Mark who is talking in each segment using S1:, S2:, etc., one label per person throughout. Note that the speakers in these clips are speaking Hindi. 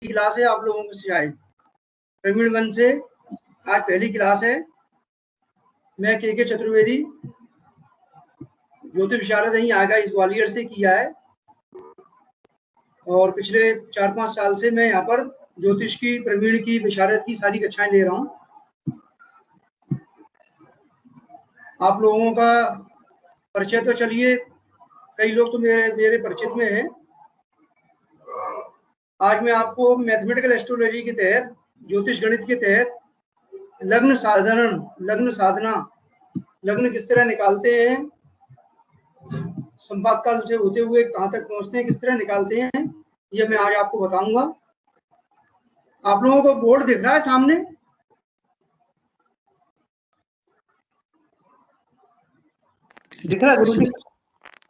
S1: क्लास है आप लोगों की शायद प्रवीण वन से। आज पहली क्लास है। मैं के चतुर्वेदी, ज्योतिष विशारद यहीं आएगा इस ग्वालियर से किया है, और पिछले 4-5 साल से मैं यहाँ पर ज्योतिष की, प्रवीण की, विशारद की सारी कक्षाएं ले रहा हूँ। आप लोगों का परिचय तो चलिए, कई लोग तो मेरे परिचित में हैं। आज मैं आपको मैथमेटिकल एस्ट्रोलॉजी के तहत, ज्योतिष गणित के तहत लग्न साधारण, लग्न साधना, लग्न किस तरह निकालते हैं, संपात काल से होते हुए कहां तक पहुंचते हैं, किस तरह निकालते हैं, ये मैं आज आपको बताऊंगा। आप लोगों को बोर्ड दिख रहा है सामने? दिख रहा है गुरुजी?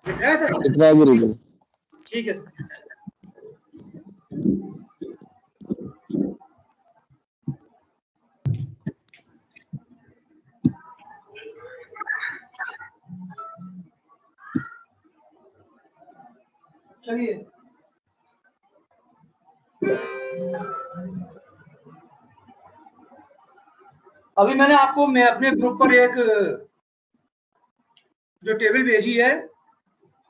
S1: दिख रहा है सर?
S2: दिख रहा है गुरुजी।
S1: ठीक है सर। चलिए, अभी मैंने आपको मैं अपने ग्रुप पर एक जो टेबल भेजी है,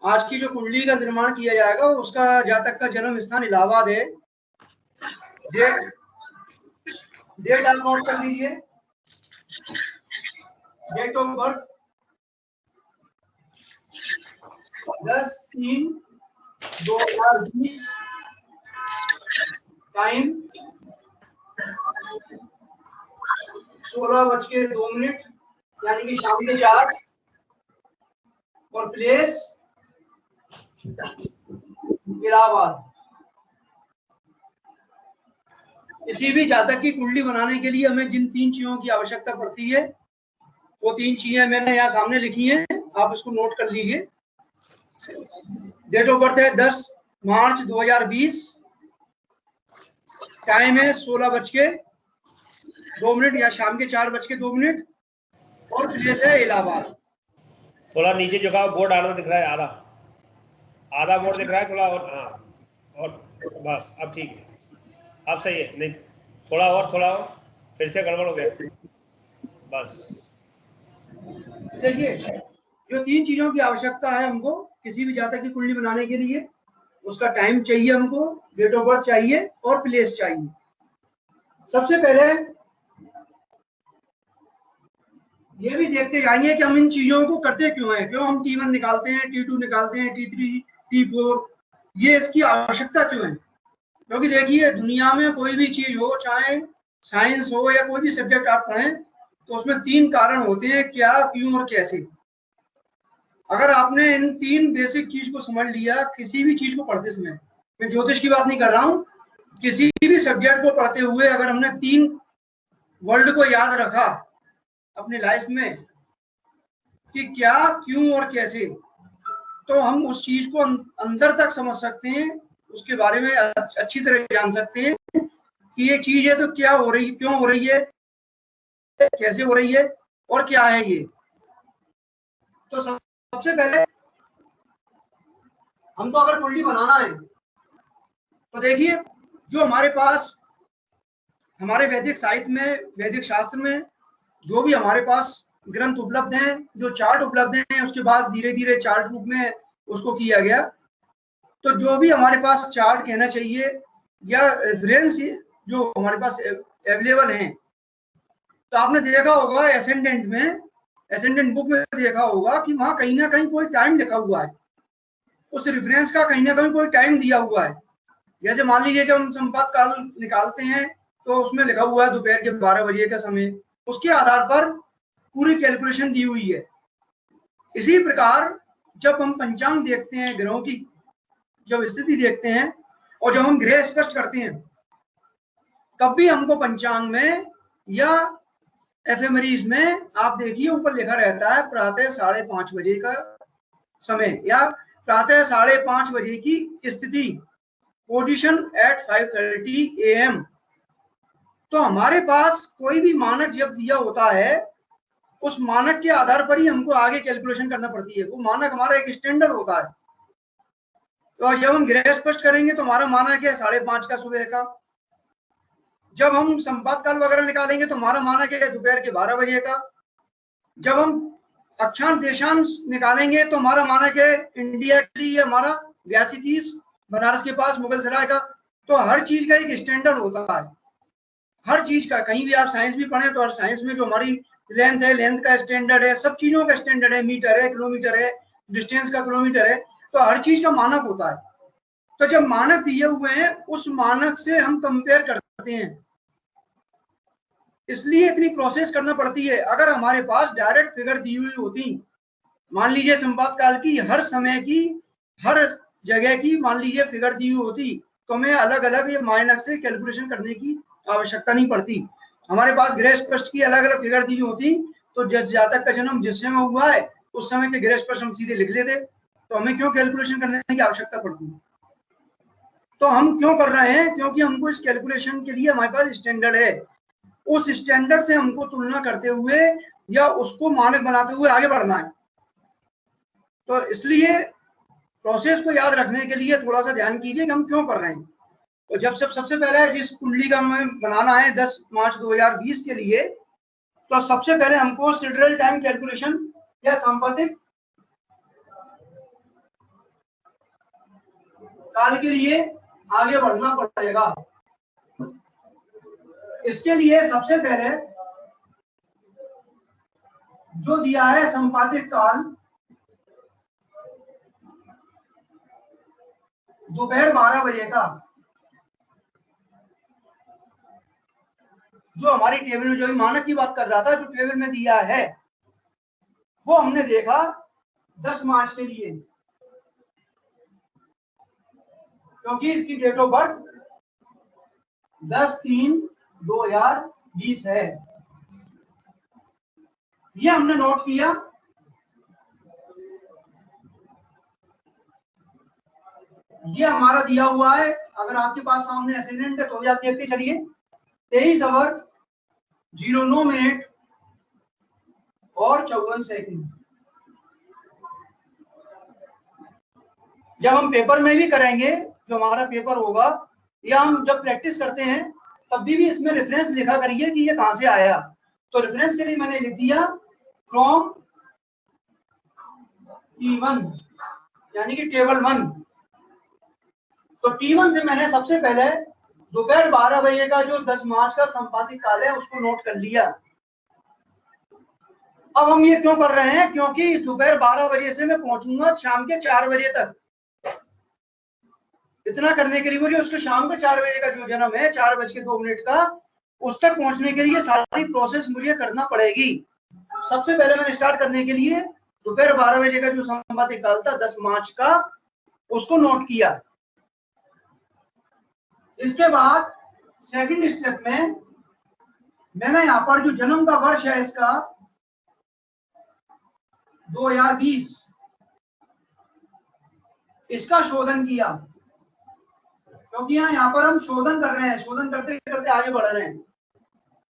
S1: आज की जो कुंडली का निर्माण किया जाएगा उसका जातक का जन्म स्थान इलाहाबाद है। डेट आप नोट कर लीजिए। Date of birth 10/3/2020। टाइम 16:02 यानी कि शाम के 4। और प्लेस इलाहाबाद। किसी भी जातक की कुंडली बनाने के लिए हमें जिन 3 चीजों की आवश्यकता पड़ती है, वो 3 चीजें मैंने यहाँ सामने लिखी हैं, आप इसको नोट कर लीजिए। डेट ऑफ बर्थ है 10 मार्च 2020। टाइम है 16:02 या शाम के 4:02। और प्लेस है इलाहाबाद।
S3: थोड़ा नीचे झुकाओ, बोर्ड आधा दिख रहा है, आधा बोर्ड दिख रहा है थोड़ा, और हाँ, और बस अब ठीक है, अब सही है। नहीं, थोड़ा और, फिर से गड़बड़ हो गया, बस।
S1: देखिए, जो 3 चीजों की आवश्यकता है हमको किसी भी जातक की कुंडली बनाने के लिए, उसका टाइम चाहिए हमको, डेट ऑफ बर्थ चाहिए और प्लेस चाहिए। सबसे पहले ये भी देखते जाएंगे कि हम इन चीजों को करते क्यों हैं, क्यों हम T1 निकालते हैं, T2 निकालते हैं, T3, T4, ये इसकी आवश्यकता क्यों है। क्योंकि देखिए, दुनिया में कोई भी चीज हो, चाहे साइंस हो या कोई भी सब्जेक्ट आप पढ़ें, तो उसमें 3 कारण होते हैं, क्या, क्यों और कैसे। अगर आपने इन 3 बेसिक चीज को समझ लिया किसी भी चीज को पढ़ते समय, मैं ज्योतिष की बात नहीं कर रहा हूँ, किसी भी सब्जेक्ट को पढ़ते हुए अगर हमने 3 वर्ड को याद रखा अपनी लाइफ में कि क्या, क्यों और कैसे, तो हम उस चीज को अंदर तक समझ सकते हैं, उसके बारे में अच्छी तरह जान सकते हैं कि ये चीज है तो क्या हो रही, क्यों हो रही है, कैसे हो रही है और क्या है ये। तो सबसे पहले हमको अगर कुंडली बनाना है तो देखिए, जो हमारे पास हमारे वैदिक साहित्य में, वैदिक शास्त्र में जो भी हमारे पास ग्रंथ उपलब्ध हैं, जो चार्ट उपलब्ध हैं, उसके बाद धीरे धीरे चार्ट रूप में उसको किया गया। तो जो भी हमारे पास चार्ट कहना चाहिए या रेफरेंस जो हमारे पास अवेलेबल हैं, तो आपने देखा होगा एसेंडेंट में, एसेंडेंट बुक में देखा होगा कि वहां कहीं ना कहीं कोई टाइम लिखा हुआ है, उस रेफरेंस का कहीं ना कहीं कोई टाइम दिया हुआ है। जैसे मान लीजिए जब हम संपात काल निकालते हैं तो उसमें लिखा हुआ है दोपहर के 12 बजे का समय, उसके आधार पर पूरी कैलकुलेशन दी हुई है। इसी प्रकार जब हम पंचांग देखते हैं, ग्रहों की जब स्थिति देखते हैं और जब हम ग्रह स्पष्ट करते हैं, तब भी हमको पंचांग में या एफएमरीज में आप देखिए ऊपर लिखा रहता है प्रातः 5:30 बजे का समय या प्रातः 5:30 बजे की स्थिति, पोजीशन एट 5:30 AM। तो हमारे पास कोई भी मानक जब दिया होता है, उस मानक के आधार पर ही हमको आगे कैलकुलेशन करना पड़ती है। वो मानक हमारा एक स्टैंडर्ड होता है। तो जब हम ग्रह स्पष्ट करेंगे तो हमारा मानक है 5:30 का सुबह का, जब हम संपातकाल वगैरह निकालेंगे तो हमारा मानक है दोपहर के 12 बजे का। जब हम अक्षांश देशांश निकालेंगे तो हमारा मानक है इंडिया के लिए हमारा 82-30 बनारस के पास मुगल सराय का। तो हर चीज का एक स्टैंडर्ड होता है, हर चीज का। कहीं भी आप साइंस भी पढ़े तो हर साइंस में जो हमारी लेंथ है, लेंथ का स्टैंडर्ड है, सब चीजों का स्टैंडर्ड है, मीटर है, किलोमीटर है, डिस्टेंस का किलोमीटर है, तो हर चीज का मानक होता है। तो जब मानक दिए हुए हैं उस मानक से हम कंपेयर करते हैं, इसलिए इतनी प्रोसेस करना पड़ती है। अगर हमारे पास डायरेक्ट फिगर दी हुई होती, मान लीजिए संपातकाल की हर समय की हर जगह की मान लीजिए फिगर दी हुई होती, तो हमें अलग अलग ये मानक से कैलकुलेशन करने की आवश्यकता नहीं पड़ती। हमारे पास गृह स्पष्ट की अलग अलग फिगर दी होती तो जिस जातक का जन्म जिस समय हुआ है उस समय के गृह स्पष्ट हम सीधे लिख लेते, तो हमें क्यों कैलकुलेशन करने की आवश्यकता पड़ती। तो हम क्यों कर रहे हैं, क्योंकि हमको इस कैलकुलेशन के लिए हमारे पास स्टैंडर्ड है, उस स्टैंडर्ड से हमको तुलना करते हुए या उसको मानक बनाते हुए आगे बढ़ना है। तो इसलिए प्रोसेस को याद रखने के लिए थोड़ा सा ध्यान कीजिए कि हम क्यों कर रहे हैं। तो जब सबसे पहले जिस कुंडली का हमें बनाना है 10 मार्च 2020 के लिए, तो सबसे पहले हमको सिडरल टाइम कैलकुलेशन या सांपातिक काल के लिए आगे बढ़ना पड़ेगा। इसके लिए सबसे पहले जो दिया है संपातिक काल दोपहर 12 बजे का, जो हमारी टेबल में, जो मानक की बात कर रहा था, जो टेबल में दिया है वो हमने देखा 10 मार्च के लिए, क्योंकि इसकी डेट ऑफ बर्थ 10/3/2020 है। ये हमने नोट किया। ये हमारा दिया हुआ है, अगर आपके पास सामने असेंडेंट है तो भी आप देखते चलिए, 23 आवर 09 मिनट और 54 सेकंड। जब हम पेपर में भी करेंगे, जो हमारा पेपर होगा, या हम जब प्रैक्टिस करते हैं तब भी इसमें रेफरेंस लिखा करिए कि ये कहां से आया। तो रेफरेंस के लिए मैंने लिख दिया फ्रॉम T1, यानी कि टेबल 1। तो T1 से मैंने सबसे पहले दोपहर 12 बजे का जो 10 मार्च का संपातिक काल है उसको नोट कर लिया। अब हम ये क्यों कर रहे हैं, क्योंकि दोपहर 12 बजे से मैं पहुंचूंगा शाम के 4 बजे तक। इतना करने के लिए मुझे उसके शाम के 4 बजे का जो जन्म है 4:02 का, उस तक पहुंचने के लिए सारी प्रोसेस मुझे करना पड़ेगी। सबसे पहले मैंने स्टार्ट करने के लिए दोपहर 12 बजे का जो संपातिक काल था 10 मार्च का, उसको नोट किया। इसके बाद सेकंड स्टेप में मैंने यहाँ पर जो जन्म का वर्ष है इसका 2020, इसका शोधन किया, क्योंकि यहाँ पर हम शोधन कर रहे हैं, शोधन करते करते आगे बढ़ रहे हैं।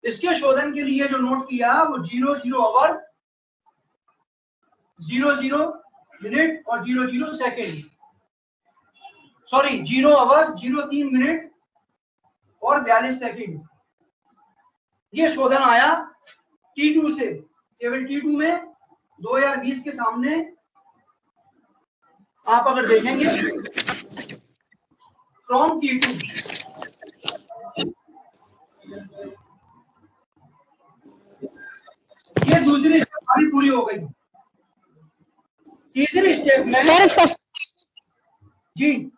S1: इसके शोधन के लिए जो नोट किया वो 00 आवर 00 मिनट और 00 सेकेंड, सॉरी 0 आवर 03 मिनट और 42 सेकेंड। ये शोधन आया T2 से। केवल T2 में 2020 के सामने आप अगर देखेंगे फ्रॉम T2, ये दूसरी स्टेप हमारी पूरी हो गई। तीसरी स्टेप में जी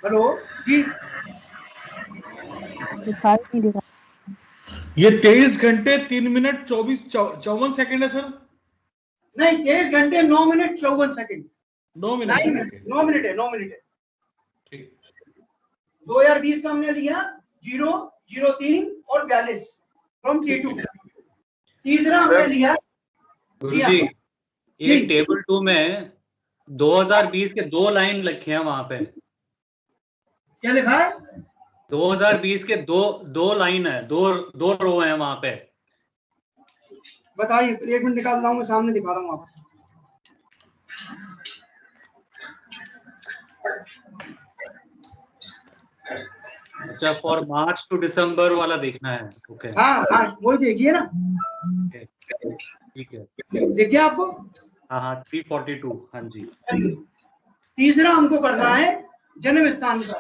S1: हेलो जी,
S2: ये 23 घंटे 3 मिनट 54 सेकंड है सर।
S1: नहीं, 23 घंटे 9 मिनट 54 सेकंड।
S2: 9 मिनट
S1: 9 मिनट है, 9 मिनट है।
S2: ठीक।
S1: 2020 का हमने लिया 0, 03 और 42 फ्रॉम T2। तीसरा हमने लिया
S4: गुरु जी, ये टेबल 2 में 2020 के 2 लाइन लिखे हैं वहां पे।
S1: क्या लिखा है?
S4: 2020 के दो लाइन है, दो रो है वहां पे।
S1: बताइए, 1 मिनट निकाल रहा हूँ, मैं सामने दिखा रहा हूँ आपको।
S4: अच्छा, फॉर मार्च टू दिसंबर वाला देखना है। ओके,
S1: हाँ हाँ वही देखिए ना,
S4: ठीक है।
S1: देखिए आपको।
S4: हाँ हाँ, 342, हाँ जी।
S1: तीसरा हमको करना है जन्म स्थान का।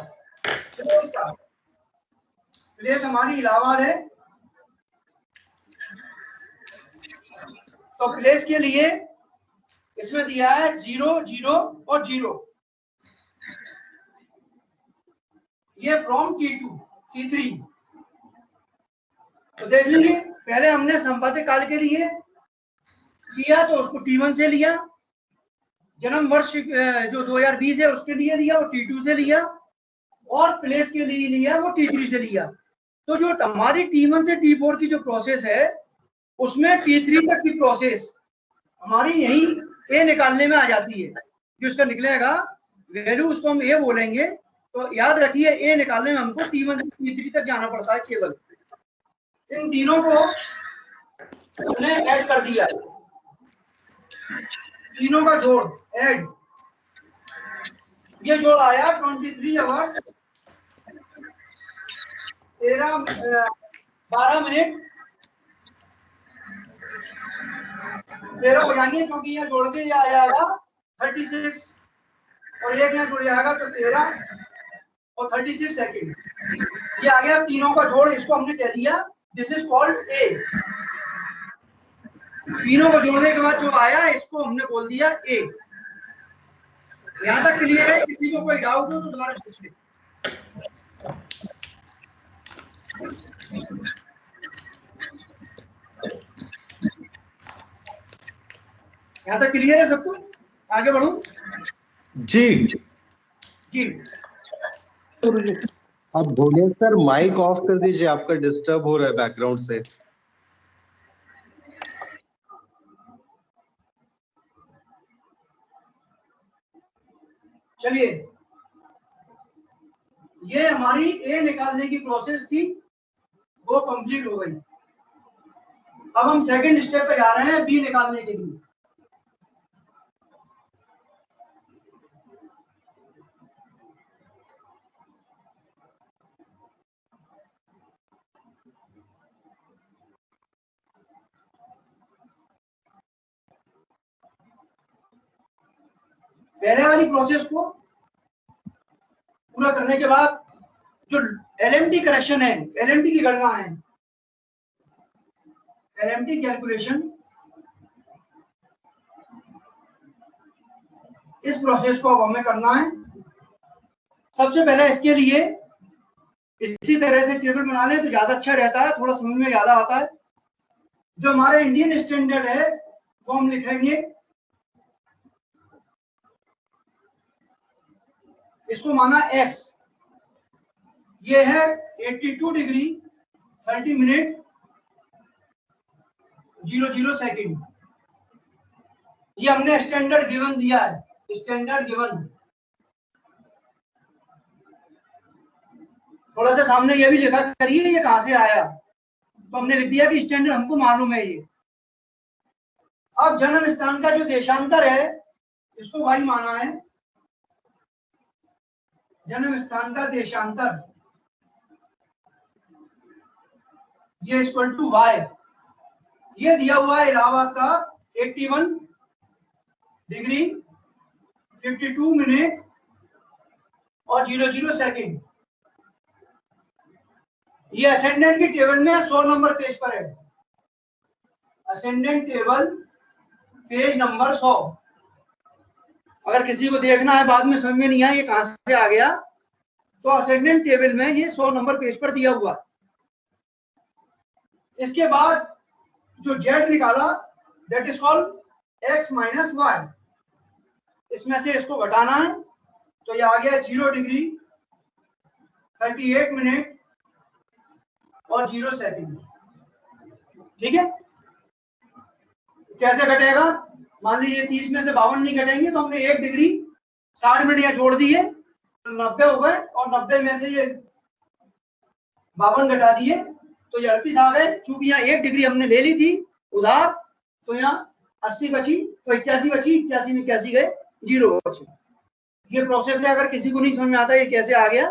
S1: प्लेस हमारी इलाहाबाद है, तो प्लेस के लिए इसमें दिया है 0 0 और 0। ये फ्रॉम T2 T3। तो देख लीजिए, पहले हमने संपादित काल के लिए किया तो उसको T1 से लिया, जन्म वर्ष जो 2020 है उसके लिए लिया वो T2 से लिया, और प्लेस के लिए लिया वो T3 से लिया। तो जो हमारी T1 से T4 की जो प्रोसेस है उसमें T3 तक की प्रोसेस हमारी यही ए निकालने में आ जाती है। जो इसका निकलेगा वैल्यू उसको हम ए बोलेंगे। तो याद रखिए ए निकालने में हमको T1 से T3 तक जाना पड़ता है केवल। इन तीनों को हमने ऐड कर दिया, तीनों का जोड़ ऐड। ये जोड़ आया 23 आवर्स 12 मिनट 13 हो जाएंगे, क्योंकि यहाँ जोड़ के ये आ जाएगा 36 और एक यहाँ जुड़ जाएगा तो 13 और 36 सेकंड। ये आ गया तीनों का जोड़, इसको हमने कह दिया दिस इज कॉल्ड ए। तीनों को जोड़ने के बाद जो आया इसको हमने बोल दिया ए। यहाँ तक क्लियर है? किसी को कोई डाउट हो तो दोबारा पूछ ले। यहाँ तक क्लियर है सबको? आगे बढ़ूं?
S2: जी
S1: जी
S5: आप बोले सर, माइक ऑफ कर दीजिए, आपका डिस्टर्ब हो रहा है बैकग्राउंड से।
S1: चलिए, ये हमारी ए निकालने की प्रोसेस थी, वो कंप्लीट हो गई। अब हम सेकंड स्टेप पे जा रहे हैं बी निकालने के लिए। पहले वाली प्रोसेस को पूरा करने के बाद जो एलएमटी करेक्शन है, एलएमटी की गणना है, एलएमटी कैलकुलेशन, इस प्रोसेस को अब हमें करना है। सबसे पहले इसके लिए इसी तरह से टेबल बना ले तो ज्यादा अच्छा रहता है, थोड़ा समझ में ज्यादा आता है। जो हमारे इंडियन स्टैंडर्ड है वो हम लिखेंगे, इसको माना x, ये है 82 डिग्री 30 मिनट 00 सेकंड। ये हमने स्टैंडर्ड गिवन दिया है, स्टैंडर्ड गिवन। थोड़ा सा सामने ये भी लिखा करिए ये कहां से आया, तो हमने लिख दिया कि स्टैंडर्ड हमको मालूम है ये। अब जन्म स्थान का जो देशांतर है इसको y माना है, जन्म स्थान का देशांतर ये इक्वल टू y। ये दिया हुआ है इलाहाबाद का 81 डिग्री 52 मिनट और 00 सेकंड। ये असेंडेंट की टेबल में 100 नंबर पेज पर है, असेंडेंट टेबल पेज नंबर 100। अगर किसी को देखना है बाद में समझ में नहीं आया ये कहां से आ गया, तो असेंडेंट टेबल में ये 100 नंबर पेज पर दिया हुआ। इसके बाद जो z निकाला that is called x minus y. इसमें से इसको घटाना है तो ये आ गया 0 डिग्री 38 मिनट और 0 सेकंड। ठीक है, कैसे घटेगा? मान लीजिए 30 में से 52 नहीं घटेंगे तो हमने 1 डिग्री 60 मिनट यहाँ जोड़ दिए तो 90 हो गए, और 90 में से ये 52 घटा दिए तो ये 38 आ गए। चूंकि यहाँ 1 डिग्री हमने ले ली थी उधार, तो यहाँ 80 बची तो 81 बची, 81 में 81 गए, 0 बचे। ये प्रोसेस है, अगर किसी को नहीं समझ में आता ये कैसे आ गया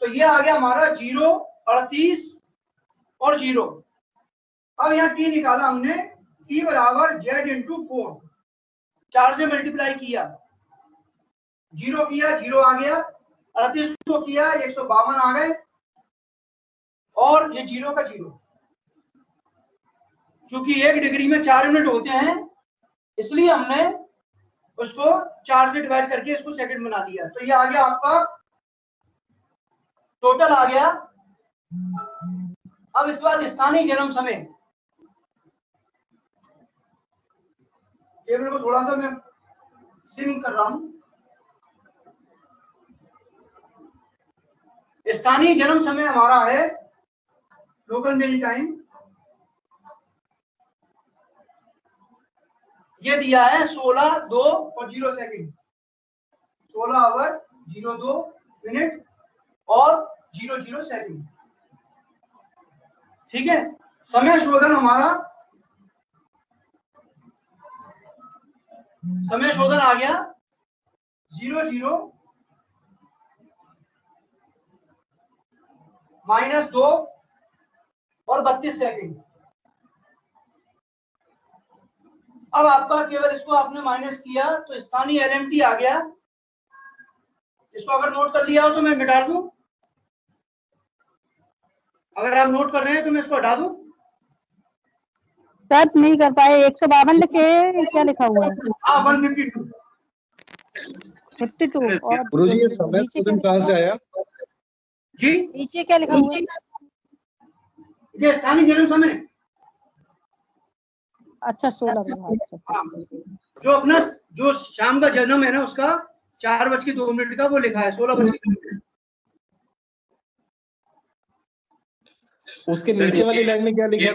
S1: तो ये आ गया हमारा 0, 38 और 0। अब यहाँ t निकाला हमने, t बराबर z इंटू 4, 4 से मल्टीप्लाई किया, 0 किया 0 आ गया, 38 को किया 152 आ गए, और ये 0 का 0। चूंकि 1 डिग्री में 4 यूनिट होते हैं, इसलिए हमने उसको 4 से डिवाइड करके इसको सेकंड बना दिया। तो ये आ गया आपका टोटल आ गया। अब इसके बाद स्थानीय जन्म समय, टेबल को थोड़ा सा मैं सिम कर रहा हूं। स्थानीय जन्म समय हमारा है लोकल मीन टाइम, ये दिया है 16, 2 और 0 सेकंड, 16 आवर 02 मिनट और 00 सेकंड। ठीक है, समय शोधन हमारा, समय शोधन आ गया 00 माइनस 2 और 32 सेकंड। अब आपका केवल इसको आपने माइनस किया तो स्थानीय एलएमटी आ गया। इसको अगर नोट कर लिया हो तो मैं मिटा दूं, अगर आप नोट कर रहे हैं तो मैं इसको हटा दूं।
S6: सर नहीं कर पाए, 152 लिखे, क्या लिखा हुआ है?
S1: हाँ 152
S6: 52 और
S5: गुरुजी ये समय शोधन कहाँ से आया?
S1: जी,
S6: नीचे क्या लिखा हुआ है?
S1: ये स्थानीय जन्म समय।
S6: अच्छा 16।
S1: हाँ, जो अपना जो शाम का जन्म है ना उसका 4:02 का वो लिखा है 16:02।
S5: उसके नीचे वाली लाइन में क्या लिखा है?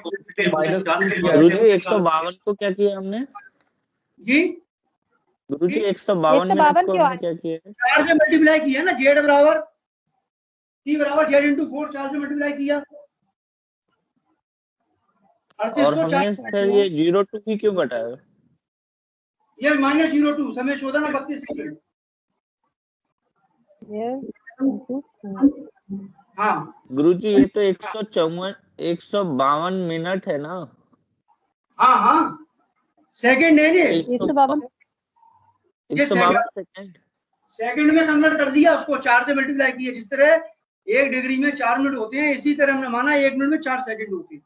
S7: गुरुजी 152 को क्या किया हमने?
S1: जी
S7: गुरुजी 152 में आपको हमने क्या किया है?
S1: 4 से मल्टीप्लाई किया ना, z बराबर t बराबर z इंटू 4, 4 से मल्टीप्लाई किया।
S7: और हमने फिर ये 02 ही क्यों घटाया?
S1: ये -02 समय शोधन 32 सेकंड। हाँ
S7: गुरुजी ये तो 152 मिनट है ना?
S1: हाँ हाँ सेकंड है ये,
S6: 152
S7: सेकंड।
S1: सेकंड में कन्वर्ट कर दिया उसको, 4 से मल्टीप्लाई किया। जिस तरह 1 डिग्री में 4 मिनट होते हैं, इसी तरह हमने माना 1 मिनट में 4 सेकंड होते हैं।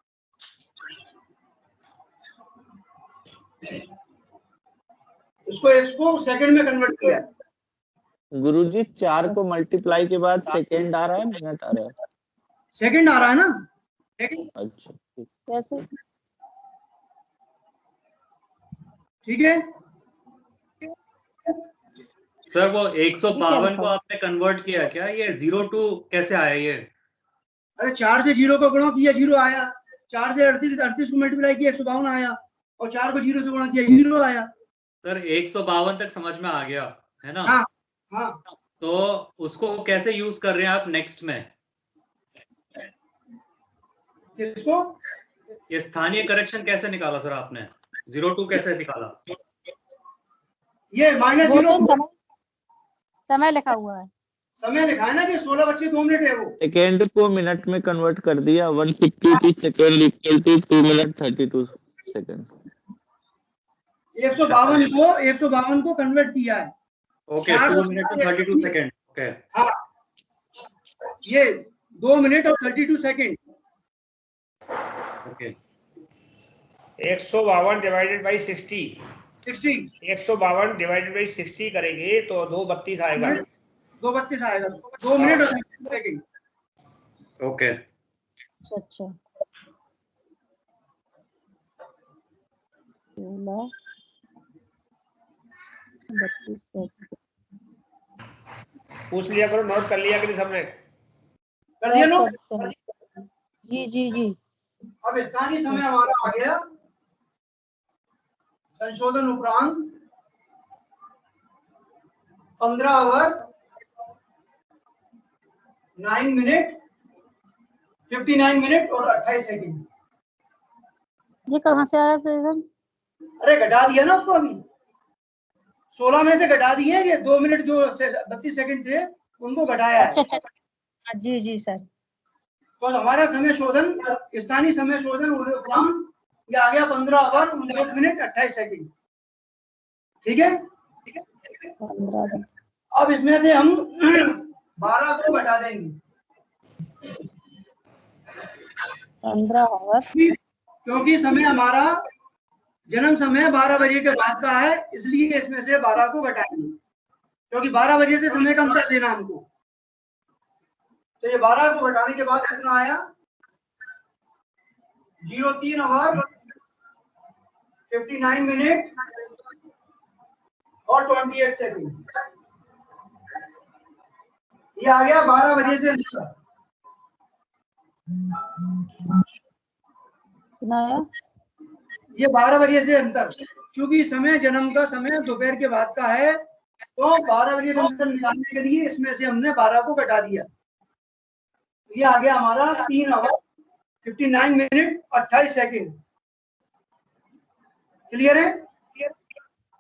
S1: इसको सेकंड में कन्वर्ट किया।
S7: गुरुजी 4 को मल्टीप्लाई के बाद सेकंड आ रहा है, मिनट आ रहा है?
S1: सेकंड आ रहा है ना।
S7: अच्छा
S6: कैसे?
S1: ठीक है
S4: सर वो 152 को आपने कन्वर्ट किया क्या? ये 02 कैसे आया ये?
S1: अरे 4 से 0 को गुणा किया 0 आया, 4 से 38 को मल्टीप्लाई किया 152 आया, और 4 को 0 से गुणा किया 0 आया।
S4: सर 152 तक समझ में आ गया है ना?
S1: हाँ हाँ।
S4: तो उसको कैसे यूज कर रहे हैं आप नेक्स्ट में?
S1: किसको?
S4: ये स्थानीय करेक्शन कैसे निकाला सर आपने? 02 कैसे निकाला?
S1: ये -0
S6: समय लिखा हुआ है,
S1: समय लिखा है ना कि 16:02 है वो।
S7: सेकंड को मिनट में कन्वर्ट कर दिया। 152 second equal to 2 minute 32 second.
S1: 152 को कन्वर्ट किया है।
S4: ओके 2 मिनट और 32 सेकंड। ओके
S1: हाँ, ये 2 मिनट और 32 second.
S4: Okay
S3: 152 divided by 60, 152 divided by 60 करेंगे तो 2:32 आएगा।
S1: 2:32 आएगा, 2 मिनट और 32 सेकंड।
S4: ओके
S6: अच्छा 32 सेकंड।
S3: पूछ लिया करो, नोट कर लिया कि नहीं सबने?
S1: कर दिया नोट?
S6: जी जी जी।
S1: अब स्थानीय समय हमारा आ गया संशोधन उपरांत 15 आवर 9 मिनट 59 मिनट और 28 सेकंड।
S6: ये कहाँ से आया सर?
S1: अरे घटा दिया ना उसको, अभी 16 में से घटा दिए, ये 2 मिनट जो 32 सेकंड थे उनको घटाया है।
S6: अच्छा जी जी सर।
S1: तो हमारा समय शोधन, स्थानीय समय शोधन ये आ गया 15 आवर 59 मिनट 28 सेकंड। ठीक है,
S6: 15
S1: अब इसमें से हम 12 को घटा देंगे
S6: 15 आवर,
S1: क्योंकि समय हमारा जन्म समय 12 बजे के बाद का है, इसलिए इसमें से 12 को घटाएंगे, क्योंकि 12 बजे से समय का अंतर देना हमको। तो ये 12 को घटाने के बाद कितना आया, 03 आवर 59 मिनट और 28 सेकंड। ये आ गया 12 बजे से अंतर।
S6: कितना आया?
S1: ये 12 बजे से अंतर, क्योंकि समय जन्म का समय दोपहर के बाद का है, तो 12 बजे से अंतर निकालने के लिए इसमें से हमने 12 को घटा दिया। ये आ गया हमारा 3 आवर 59 मिनट 28 सेकंड। क्लियर है?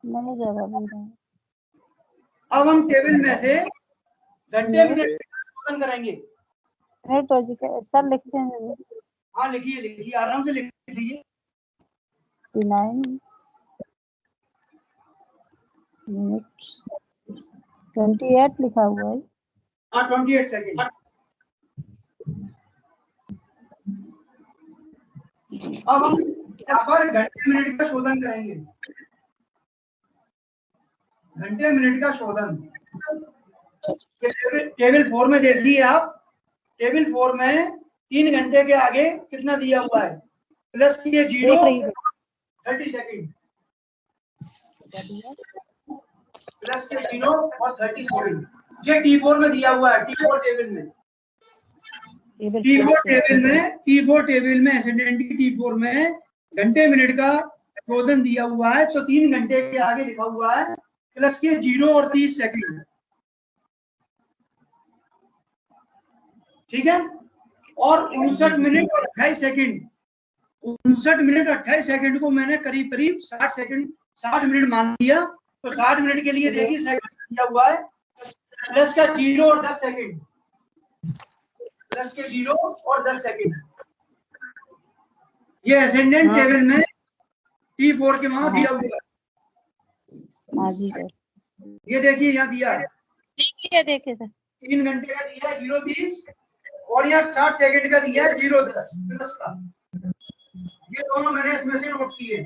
S6: नहीं जगह भी नहीं।
S1: अब हम टेबल में से घंटे मिनट शोधन करेंगे।
S6: नहीं तो जी सर लिखते हैं।
S1: हाँ लिखिए लिखिए, आराम से लिख लीजिए।
S6: 9 मिनट 28 लिखा हुआ है।
S1: हाँ 28 सेकंड। अब हम यहाँ पर घंटे मिनट का शोधन करेंगे। घंटे मिनट का शोधन टेबल 4 में देख लीजिए आप। टेबल 4 में 3 घंटे के आगे कितना दिया हुआ है, प्लस के 0 30 सेकंड, प्लस के 0 और 30 सेकंड। ये T4 में दिया हुआ है, T4 टेबल में। T4 टेबल में एसेंडेंट की T4 में घंटे मिनट का शोधन दिया हुआ है, तो 3 घंटे के आगे लिखा हुआ है प्लस के 0 और 30 सेकंड। ठीक है, और 59 मिनट और 28 सेकंड। 59 मिनट 28 सेकंड को मैंने करीब करीब 60 मिनट मान लिया। तो 60 मिनट के लिए देखिए सेकंड दिया हुआ है, प्लस का 0 और 10 सेकंड, प्लस के 0 और 10 सेकंड। ये एसेंडेंट टेबल में T4 के वहां दिया हुआ है।
S6: हाँ जी सर,
S1: ये देखिए यहाँ दिया है,
S6: देखिए सर
S1: 3 घंटे का दिया है 0:30 और यहाँ 60 सेकंड का दिया है 0:10 प्लस का। ये दोनों मैंने इसमें से नोट किए।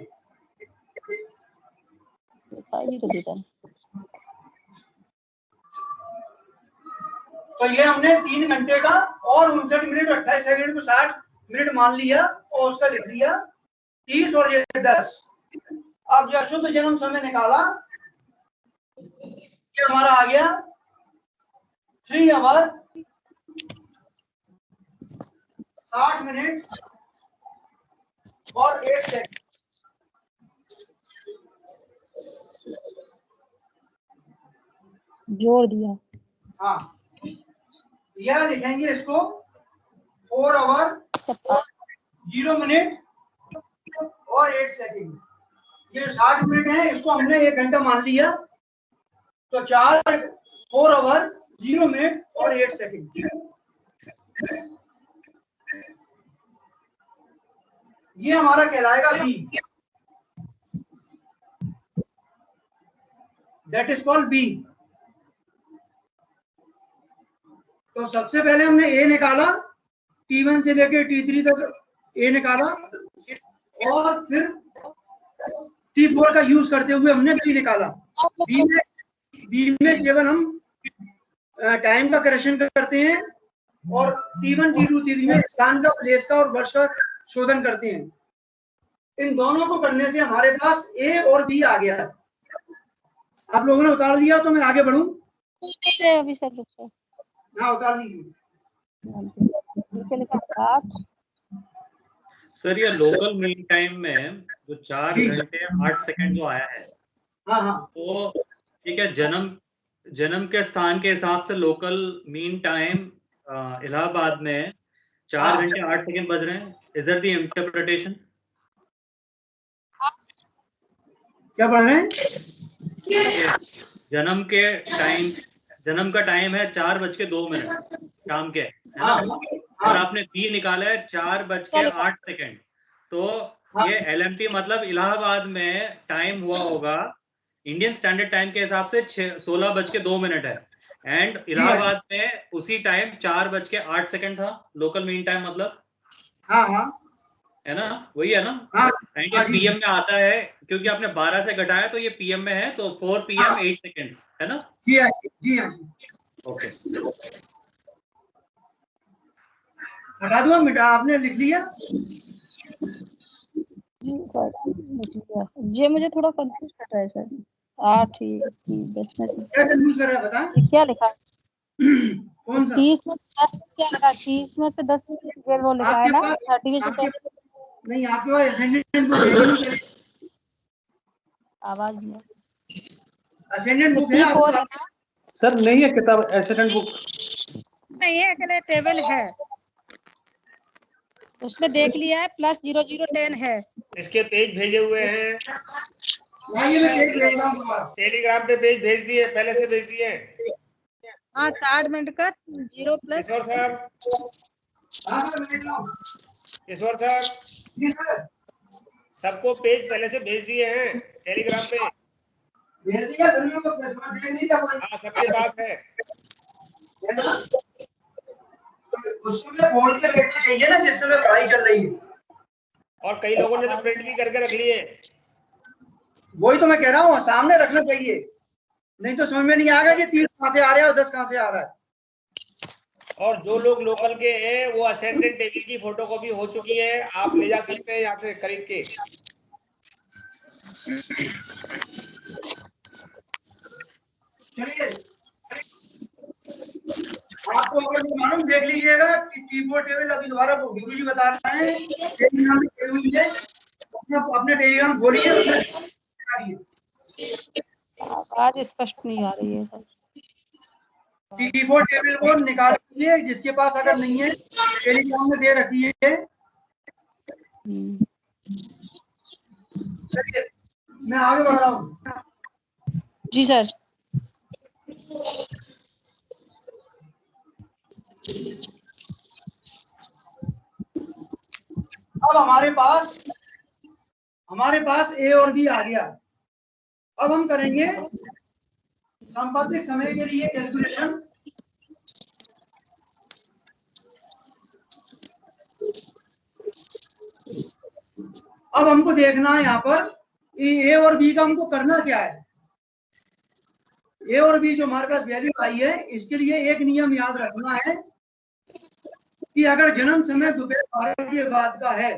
S1: तो ये हमने 3 घंटे का और 59 मिनट 28 सेकंड को 60 मिनट मान लिया और उसका लिख लिया 30 और ये 10। अब जो शुद्ध जन्म समय निकाला, ये हमारा आ गया 3 आवर 60 मिनट और 8 सेकंड।
S6: जोड़ दिया।
S1: हाँ, यह लिखेंगे इसको 4 आवर 0 मिनट और 8 सेकंड। ये 60 मिनट है, इसको हमने 1 घंटा मान लिया, तो 4 आवर 0 मिनट और 8 सेकंड। ये हमारा कहलाएगा B, that is called B. तो सबसे पहले हमने ए निकाला, T1 से लेकर T3 तक ए निकाला, और फिर T4 का यूज करते हुए हमने बी निकाला। बी में केवल हम टाइम का करेक्शन करते हैं और T1 T2 T3 में स्थान का, प्लेस का और वर्ष का शोधन करते हैं। इन दोनों को करने से हमारे पास ए और बी आ गया। आप लोगों ने उतार दिया, तो मैं आगे बढ़ूं?
S6: अभी सर
S1: हाँ उतार दीजिए।
S4: सर ये लोकल मीन टाइम में जो 4 घंटे 8 सेकंड जो आया है,
S1: हाँ हाँ,
S4: तो ठीक है, जन्म के स्थान के हिसाब से लोकल मीन टाइम इलाहाबाद में 4 घंटे 8 सेकंड बज रहे हैं। Is that the interpretation?
S1: क्या पढ़ रहे हैं?
S4: जन्म का टाइम है 4:02, शाम के, है ना?
S1: हाँ
S4: और
S1: हाँ
S4: आपने बी निकाला है 4:08, तो ये LMT मतलब इलाहाबाद में टाइम हुआ होगा इंडियन स्टैंडर्ड टाइम के हिसाब से 16:02 है, एंड इलाहाबाद में उसी टाइम 4:08 था लोकल मीन टाइम, मतलब
S1: हाँ हाँ
S4: है ना, वही है ना?
S1: हाँ
S4: एंड ये PM में आता है क्योंकि आपने 12 से घटाया तो ये PM में है, तो 4 PM 8 सेकेंड्स, है ना?
S1: जी हाँ जी हाँ जी।
S4: ओके,
S1: हटा दूंगा, मिटा आपने लिख लिया।
S6: जी सर लिख लिया। ये मुझे थोड़ा कंफ्यूज कर रहा है सर। 8 ही 10 में से
S1: क्या कंफ्यूज कर रहा है बता।
S6: ये क्या लिखा है?
S1: कौन सा
S6: 30 में से 10 क्या लिखा? 30 में से 10 फिर वो लिखा है
S1: आपके
S6: ना,
S1: पास?
S6: 30 में से
S1: आपके
S6: 10।
S1: नहीं, आपके पास असेंडेंट बुक है?
S6: आवाज नहीं है।
S1: असेंडेंट बुक है
S6: 54 है
S1: आपके
S6: ना?
S2: सर नहीं है किताब एसिडेंट बुक।
S6: नहीं है, अकेले टेबल है, उसमें देख लिया है, प्लस 0010 है।
S3: इसके पेज भेजे हुए हैं,
S1: भाई ये मैं देख ले रहा हूँ।
S3: टेलीग्राम पे पेज भेज दिए, पहले से भेज दिए।
S6: हाँ 60 मिनट का 0 प्लस।
S3: किशोर साहब,
S1: हाँ सर, मैं देख रहा हूँ।
S3: किशोर साहब,
S1: जी सर,
S3: सबको पेज पहले से भेज दिए हैं टेलीग्राम पे।
S1: भेज दिया, फिर भी वो प्लेसमेंट देख नहीं था कोई।
S3: हाँ, सबके पास है।
S1: है ना? तो उस समय बोर्ड के पेपर चाहिए ना, जिस समय पढ़ाई चल रही है।
S3: और कई लोगों ने तो प्रिंट भी करके रख लिए।
S1: वही तो मैं कह रहा हूँ, सामने रखना चाहिए, नहीं तो समझ में नहीं आएगा कि 30 कहाँ से आ रहा है और 10 कहाँ से आ रहा है।
S3: और जो लोग लोकल के हैं वो असेंडेंट टेबल की फोटोकॉपी हो चुकी है, आप ले जा सकते हैं यहाँ से खरीद के।
S1: चलिए, आपको अगर जो मालूम देख लीजिएगा कि कीबोर्ड टेबल अभी दोबारा गुरु जी बता रहे हैं, टेलीग्राम में खड़ी हुई है, अपने टेलीग्राम खोलिए, उसमें
S6: आवाज स्पष्ट नहीं आ रही है सर।
S1: कीबोर्ड टेबल को निकाल लीजिए, जिसके पास अगर नहीं है टेलीग्राम में दे रखी है। चलिए, मैं आगे बढ़ रहा हूँ।
S6: जी सर।
S1: अब हमारे पास ए और बी आ गया। अब हम करेंगे संपादित समय के लिए कैलकुलेशन। अब हमको देखना है यहाँ पर ए और बी का हमको करना क्या है। ए और बी जो हमारे पास वैल्यू आई है, इसके लिए एक नियम याद रखना है कि अगर जन्म समय दोपहर 12 के बाद का है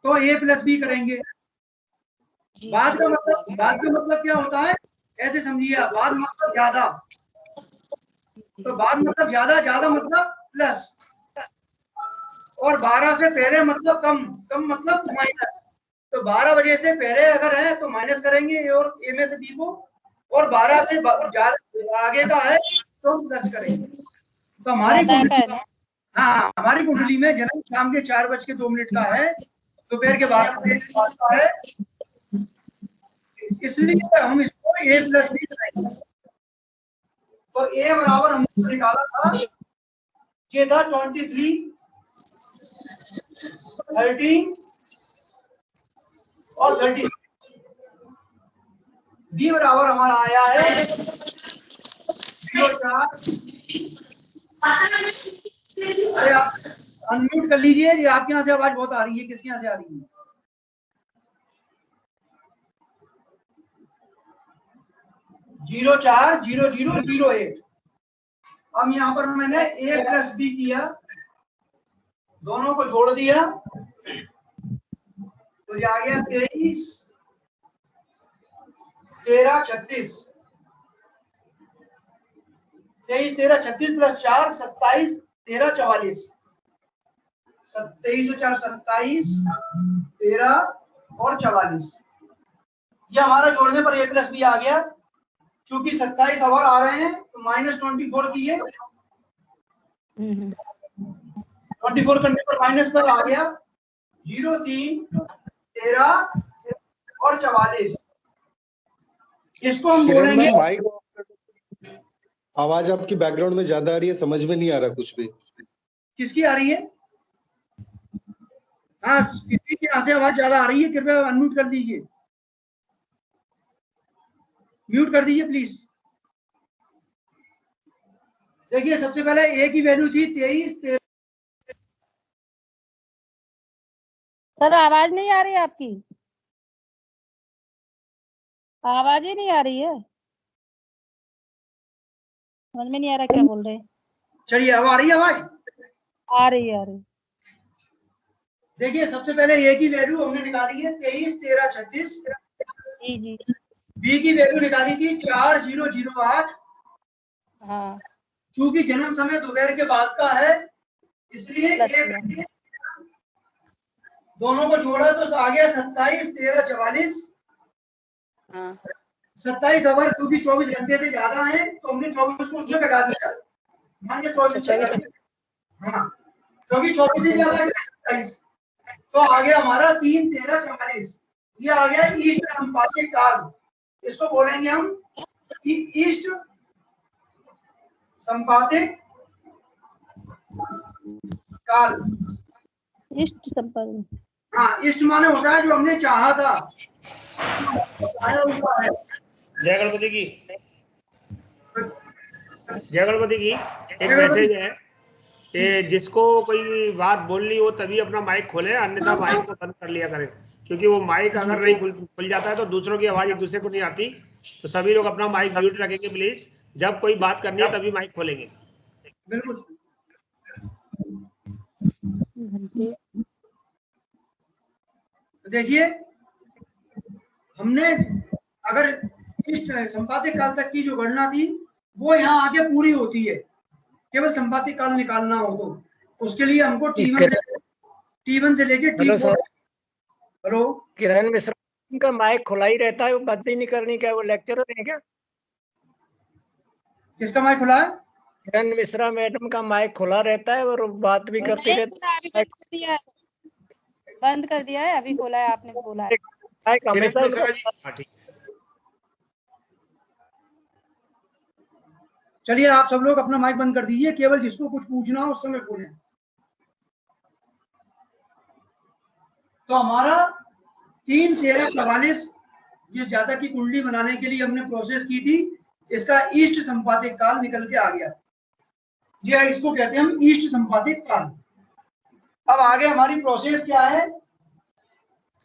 S1: तो ए प्लस बी करेंगे। बाद का मतलब क्या होता है, ऐसे समझिए, बाद मतलब ज्यादा, तो बाद मतलब ज्यादा, ज्यादा मतलब प्लस, और 12 से पहले मतलब कम, कम मतलब माइनस। तो 12 बजे से पहले अगर है तो माइनस करेंगे ए और ए में से बी को, और 12 से आगे का है तो हम प्लस करेंगे। तो हमारी कुंडली, हाँ हमारी कुंडली में जन्म शाम के 4:02 का है, दोपहर के 12 बजे का है, इसलिए हम इसको ए प्लस बी करेंगे। तो ए बराबर हमने निकाला था, ये था 23, 13 और 36। बी बराबर हमारा आया है 04। अरे आप अनम्यूट कर लीजिए, ये आपके यहाँ से आवाज बहुत आ रही है, किसके यहाँ से आ रही है? जीरो 4 0 0 0 8। अब यहाँ पर मैंने ए प्लस बी किया, दोनों को जोड़ दिया, तो ये आ गया 23 13 36। 23 13 36 प्लस 4 27 13 44। 23 4 27 13 और 44। ये हमारा जोड़ने पर ए प्लस बी आ गया। चूंकि 27 आवर आ रहे हैं तो -24 किए, 24 करने पर माइनस पर आ गया 0 3 13 और 44। इसको हम बोलेंगे,
S5: आवाज आपकी बैकग्राउंड में ज्यादा आ रही है, समझ में नहीं आ रहा कुछ भी।
S1: किसकी आ रही है? हाँ, किसी की यहाँ से आवाज ज्यादा आ रही है, कृपया अनम्यूट कर दीजिए, म्यूट कर दीजिए प्लीज। देखिए सबसे पहले ए की वैल्यू थी 23।
S6: सर आवाज नहीं आ रही है आपकी, आवाज ही नहीं आ रही है, समझ में नहीं आ रहा क्या बोल रहे हैं।
S1: चलिए अब आ रही है आवाज?
S6: आ रही है, आ रही।
S1: देखिए सबसे पहले ए की वैल्यू हमने निकाली है 23, 13, 36।
S6: जी जी।
S1: बी की वैल्यू निकाली थी 4008।
S6: हाँ।
S1: चूंकि जन्म समय दोपहर के बाद का है, इसलिए
S6: प्लस
S1: दोनों को जोड़ा तो आ गया 27, 13, 44।
S6: हाँ
S1: 27 अवर क्योंकि 24 घंटे से ज्यादा है तो हमने 24 को उसमें घटा दिया, मान के 24। हाँ, क्योंकि 24 से ज्यादा है 27, तो आ गया हमारा 3, 13, 44। ये आ गया ईस्ट अनुपातिक काल, इसको बोलेंगे हम ईस्ट संपातिक काल।
S6: इष्ट संपर्क।
S1: हाँ, इष्ट माने होता है जो हमने चाहा था।
S3: जय गणपति की, जय गणपति की। एक मैसेज है कि जिसको कोई बात बोलनी हो तभी अपना माइक खोले, अन्यथा माइक को बंद कर लिया करें, क्योंकि वो माइक अगर नहीं खुल जाता है तो दूसरों की आवाज एक दूसरे को नहीं आती। तो सभी लोग अपना माइक म्यूट रखेंगे प्लीज, जब कोई बात करनी है तभी माइक खोलेंगे।
S1: बिल्कुल। देखिए हमने अगर इष्ट संपातिक काल तक की जो गणना थी वो यहाँ आगे पूरी होती है, केवल संपातिक काल निकालना हो तो उसके लिए हमको T1 से लेके T4। हेलो,
S8: किरण मिश्रा, उनका माइक खुला ही रहता है, वो बात भी नहीं करनी, क्या वो लेक्चरर है क्या?
S1: किसका माइक खुला है?
S8: किरण मिश्रा मैडम का माइक खुला रहता है और बात भी करती रहती है।
S6: बंद कर दिया है, अभी खोला है, आपने बोला है।
S8: माइक हमेशा
S1: चलिए आप सब लोग अपना माइक बंद कर दीजिए, केवल जिसको कुछ पूछना हो उस समय बोलें। तो हमारा 3, 13, 44 जिस जातक की कुंडली बनाने के लिए हमने प्रोसेस की थी, इसका ईस्ट संपातिक काल निकल के आ गया। जी इसको कहते हैं हम ईस्ट संपातिक काल। अब आगे हमारी प्रोसेस क्या है?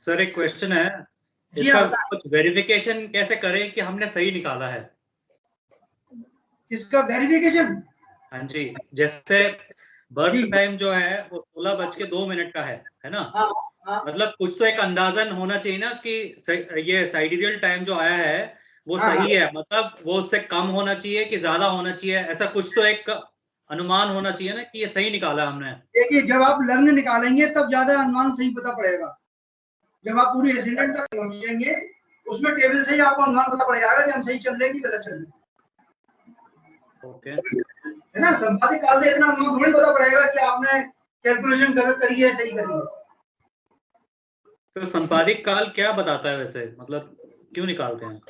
S4: सर एक क्वेश्चन है, इसका कुछ वेरिफिकेशन कैसे करें कि हमने सही निकाला है?
S1: इसका वेरिफिकेशन?
S4: हाँ जी, जैसे बर्थ टाइम जो है वो 16:02 का है ना?
S1: हाँ।
S4: मतलब कुछ तो एक अंदाजन होना चाहिए ना कि ये साइडियल टाइम जो आया है वो सही है, मतलब वो उससे कम होना चाहिए कि ज्यादा होना चाहिए, ऐसा कुछ तो एक अनुमान होना चाहिए ना कि ये सही निकाला हमने।
S1: देखिए जब आप लग्न निकालेंगे तब ज्यादा अनुमान सही पता पड़ेगा। जब आप पूरी एसिडेंट तक पहुंचेंगे उसमें टेबल से ही आपको अनुमान पता पड़ जाएगा कि हम सही चल रहे हैं कि गलत चल रहे हैं।
S4: ओके,
S1: है ना? संपातिक काल से इतना अनुमान थोड़ी पता पड़ेगा कि आपने कैलकुलेशन गलत करी है सही करी है।
S4: तो संपातिक काल क्या बताता है वैसे, मतलब क्यों निकालते हैं?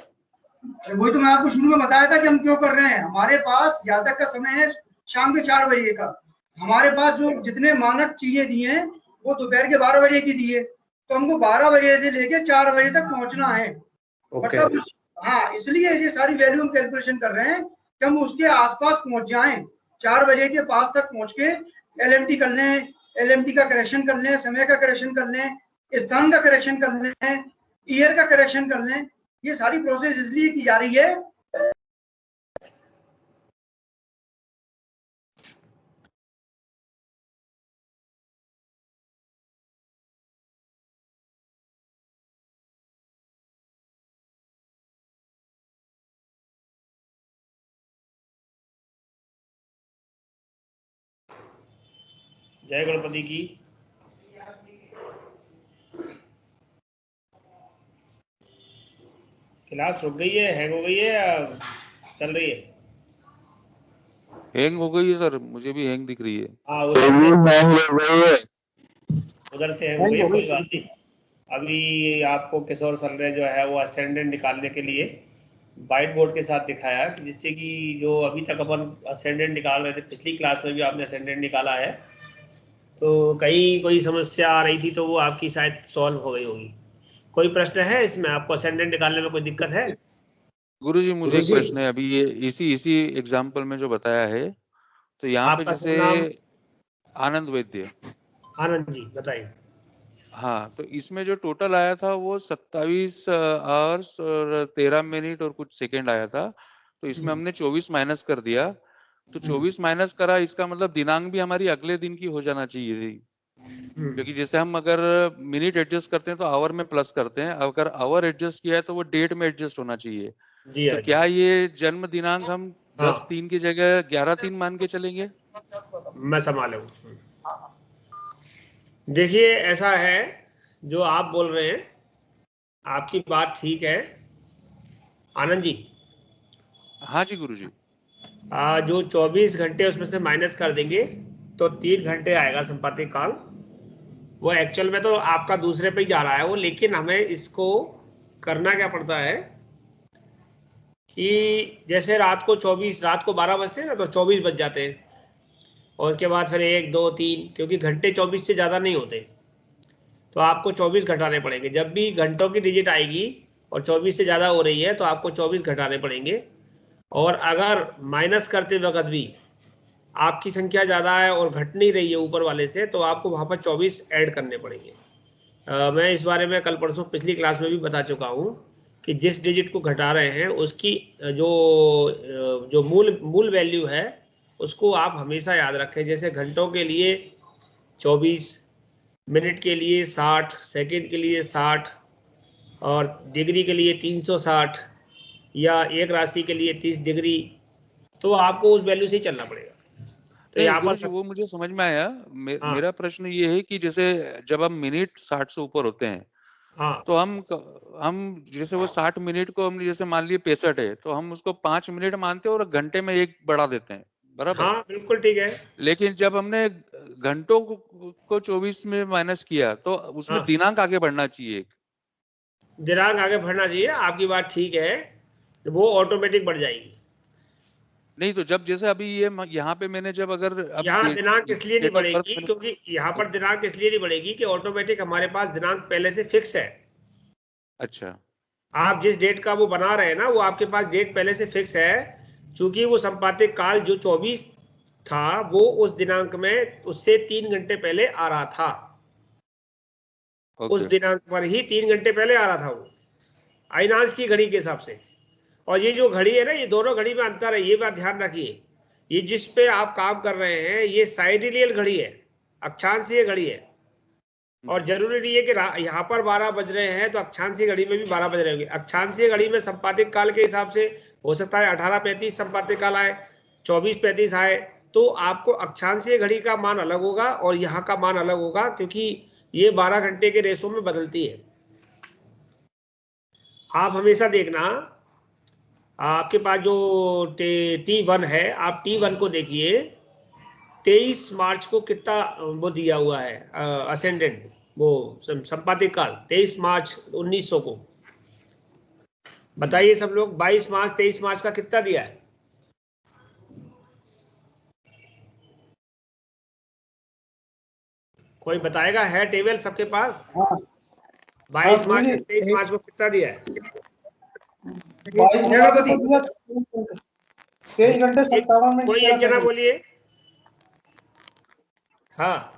S1: वही तो मैं आपको शुरू में बताया था कि हम क्यों कर रहे हैं। हमारे पास जातक का समय है शाम के 4 बजे का, हमारे पास जो जितने मानक चीजें दी हैं वो दोपहर के 12 बजे की दी है, तो हमको 12 बजे से लेके 4 बजे तक पहुंचना है। मतलब हाँ, इसलिए ये सारी वैल्यू हम कैलकुलेशन कर रहे हैं कि हम उसके आसपास पहुंच जाएं, 4 बजे के पास तक पहुंच के LMT कर लें, LMT का करेक्शन कर लें, समय का करेक्शन कर लें, स्थान का करेक्शन कर लें, ईयर का करेक्शन कर लें। ये सारी प्रोसेस इसलिए की जा रही है
S3: जय गणपति की। क्लास रुक गई है, हैंग हो गई है या चल रही है?
S9: हैंग हो गई है सर, मुझे भी हैंग दिख रही है।
S3: हाँ उधर से हैंग हो गई है, कोई बात नहीं। अभी आपको किशोर संजय जो है वो असेंडेंट निकालने के लिए वाइट बोर्ड के साथ दिखाया कि जिससे कि जो अभी तक अपन असेंडेंट निकाल रहे थे, पिछली क्लास में भी आपने असेंडेंट निकाला है, तो कहीं कोई समस्या आ रही थी तो वो आपकी शायद सॉल्व हो गई होगी। कोई प्रश्न है इसमें? आपको असेंडेंट निकालने में कोई दिक्कत है?
S9: गुरुजी मुझे एक प्रश्न है, अभी ये इसी एग्जाम्पल में जो बताया है, तो यहाँ पे
S3: आपका
S9: जैसे
S3: शुभ नाम?
S9: आनंद वैद्य।
S3: आनंद जी, बताइए।
S9: हाँ, तो इसमें जो टोटल आया था वो 27 आवर्स और 13 मिनट और कुछ सेकंड आया था। तो इसमें हमने 24 माइनस कर दिया। तो 24 माइनस करा, इसका मतलब दिनांक भी हमारी अगले दिन की हो जाना चाहिए थी, क्योंकि जैसे हम अगर मिनट एडजस्ट करते हैं तो आवर में प्लस करते हैं, अगर आवर एडजस्ट किया है तो वो डेट में एडजस्ट होना चाहिए।
S3: जी
S9: तो
S3: हाँ जी।
S9: क्या ये जन्म दिनांक हम
S3: हाँ।
S9: 10/3 की जगह 11/3 मान के चलेंगे?
S3: मैं संभालूँ। देखिए ऐसा है, जो आप बोल रहे हैं आपकी बात ठीक है आनंद जी।
S9: हाँ जी गुरुजी।
S3: जो 24 घंटे उसमें से माइनस कर देंगे तो 3 घंटे आएगा संपातिक काल। वो एक्चुअल में तो आपका दूसरे पे ही जा रहा है वो, लेकिन हमें इसको करना क्या पड़ता है कि जैसे रात को 12 बजते हैं ना, तो 24 बज जाते हैं, और उसके बाद फिर 1 2 3, क्योंकि घंटे 24 से ज़्यादा नहीं होते, तो आपको 24 घटाने पड़ेंगे। जब भी घंटों की डिजिट आएगी और 24 से ज़्यादा हो रही है तो आपको 24 घटाने पड़ेंगे। और अगर माइनस करते वक्त भी आपकी संख्या ज़्यादा है और घट नहीं रही है ऊपर वाले से, तो आपको वहाँ पर 24 ऐड करने पड़ेंगे। मैं इस बारे में कल परसों पिछली क्लास में भी बता चुका हूँ कि जिस डिजिट को घटा रहे हैं उसकी जो मूल वैल्यू है उसको आप हमेशा याद रखें। जैसे घंटों के लिए 24, मिनट के लिए 60, सेकंड के लिए 60, और डिग्री के लिए 360, या एक राशि के लिए 30 डिग्री, तो आपको उस वैल्यू से ही चलना पड़ेगा। तो
S9: नहीं
S3: यहाँ पर
S9: गुरुजी, वो मुझे समझ में आया।
S3: हाँ
S9: मेरा प्रश्न ये है कि जैसे जब हम मिनट 60 से ऊपर होते हैं,
S3: हाँ
S9: तो हम जैसे वो 60 मिनट को हमने जैसे मान लिए 65 है, तो हम उसको 5 मिनट मानते हैं और घंटे में 1 बढ़ा देते हैं, बराबर।
S3: हाँ, बिल्कुल ठीक है।
S9: लेकिन जब हमने घंटों को 24 में माइनस किया, तो उसमें
S3: हाँ,
S9: दिनांक आगे बढ़ना चाहिए।
S3: दिनांक आगे बढ़ना चाहिए, आपकी बात ठीक है, वो ऑटोमेटिक बढ़ जाएगी।
S9: नहीं तो जब जैसे अभी ये यहाँ पे मैंने जब अगर अब
S3: यहाँ दिनांक इसलिए नहीं
S9: डेट ऑफ बर्थ
S3: बढ़ेगी क्योंकि यहाँ पर दिनांक इसलिए नहीं बढ़ेगी कि ऑटोमेटिक हमारे पास दिनांक पहले से फिक्स है।
S9: अच्छा।
S3: आप जिस डेट का वो बना रहे हैं ना, वो आपके पास डेट पहले से फिक्स है। चूंकि वो संपातिक काल जो 24 था वो उस दिनांक में उससे 3 घंटे पहले आ रहा था। उस दिनांक पर ही 3 घंटे पहले आ रहा था वो, आइनांस की घड़ी के हिसाब से। और ये जो घड़ी है ना, ये दोनों घड़ी में अंतर है, ये बात ध्यान रखिए। ये जिस पे आप काम कर रहे हैं ये साइडिलियल घड़ी है, अक्षांशीय घड़ी है। और जरूरी नहीं है कि यहाँ पर 12 बज रहे हैं तो अक्षांशीय घड़ी में भी 12 बज रहे होंगे। अक्षांशीय घड़ी में संपातिक काल के हिसाब से हो सकता है 18:35 संपातिक काल आए, 24:35 आए, तो आपको अक्षांशीय घड़ी का मान अलग होगा और यहाँ का मान अलग होगा, क्योंकि ये 12 घंटे के रेशो में बदलती है। आप हमेशा देखना, आपके पास जो T1 है, आप T1 को देखिए, 23 मार्च को कितना वो दिया हुआ है असेंडेंट, वो संपातिक काल 23 मार्च 1900 को। बताइए सब लोग, 22 मार्च 23 मार्च का कितना दिया है? कोई बताएगा? है टेबल सबके पास? 22 मार्च से 23 मार्च को कितना दिया है?
S10: 23 घंटे 57 मिनट।
S3: कोई एक जना बोलिए। हाँ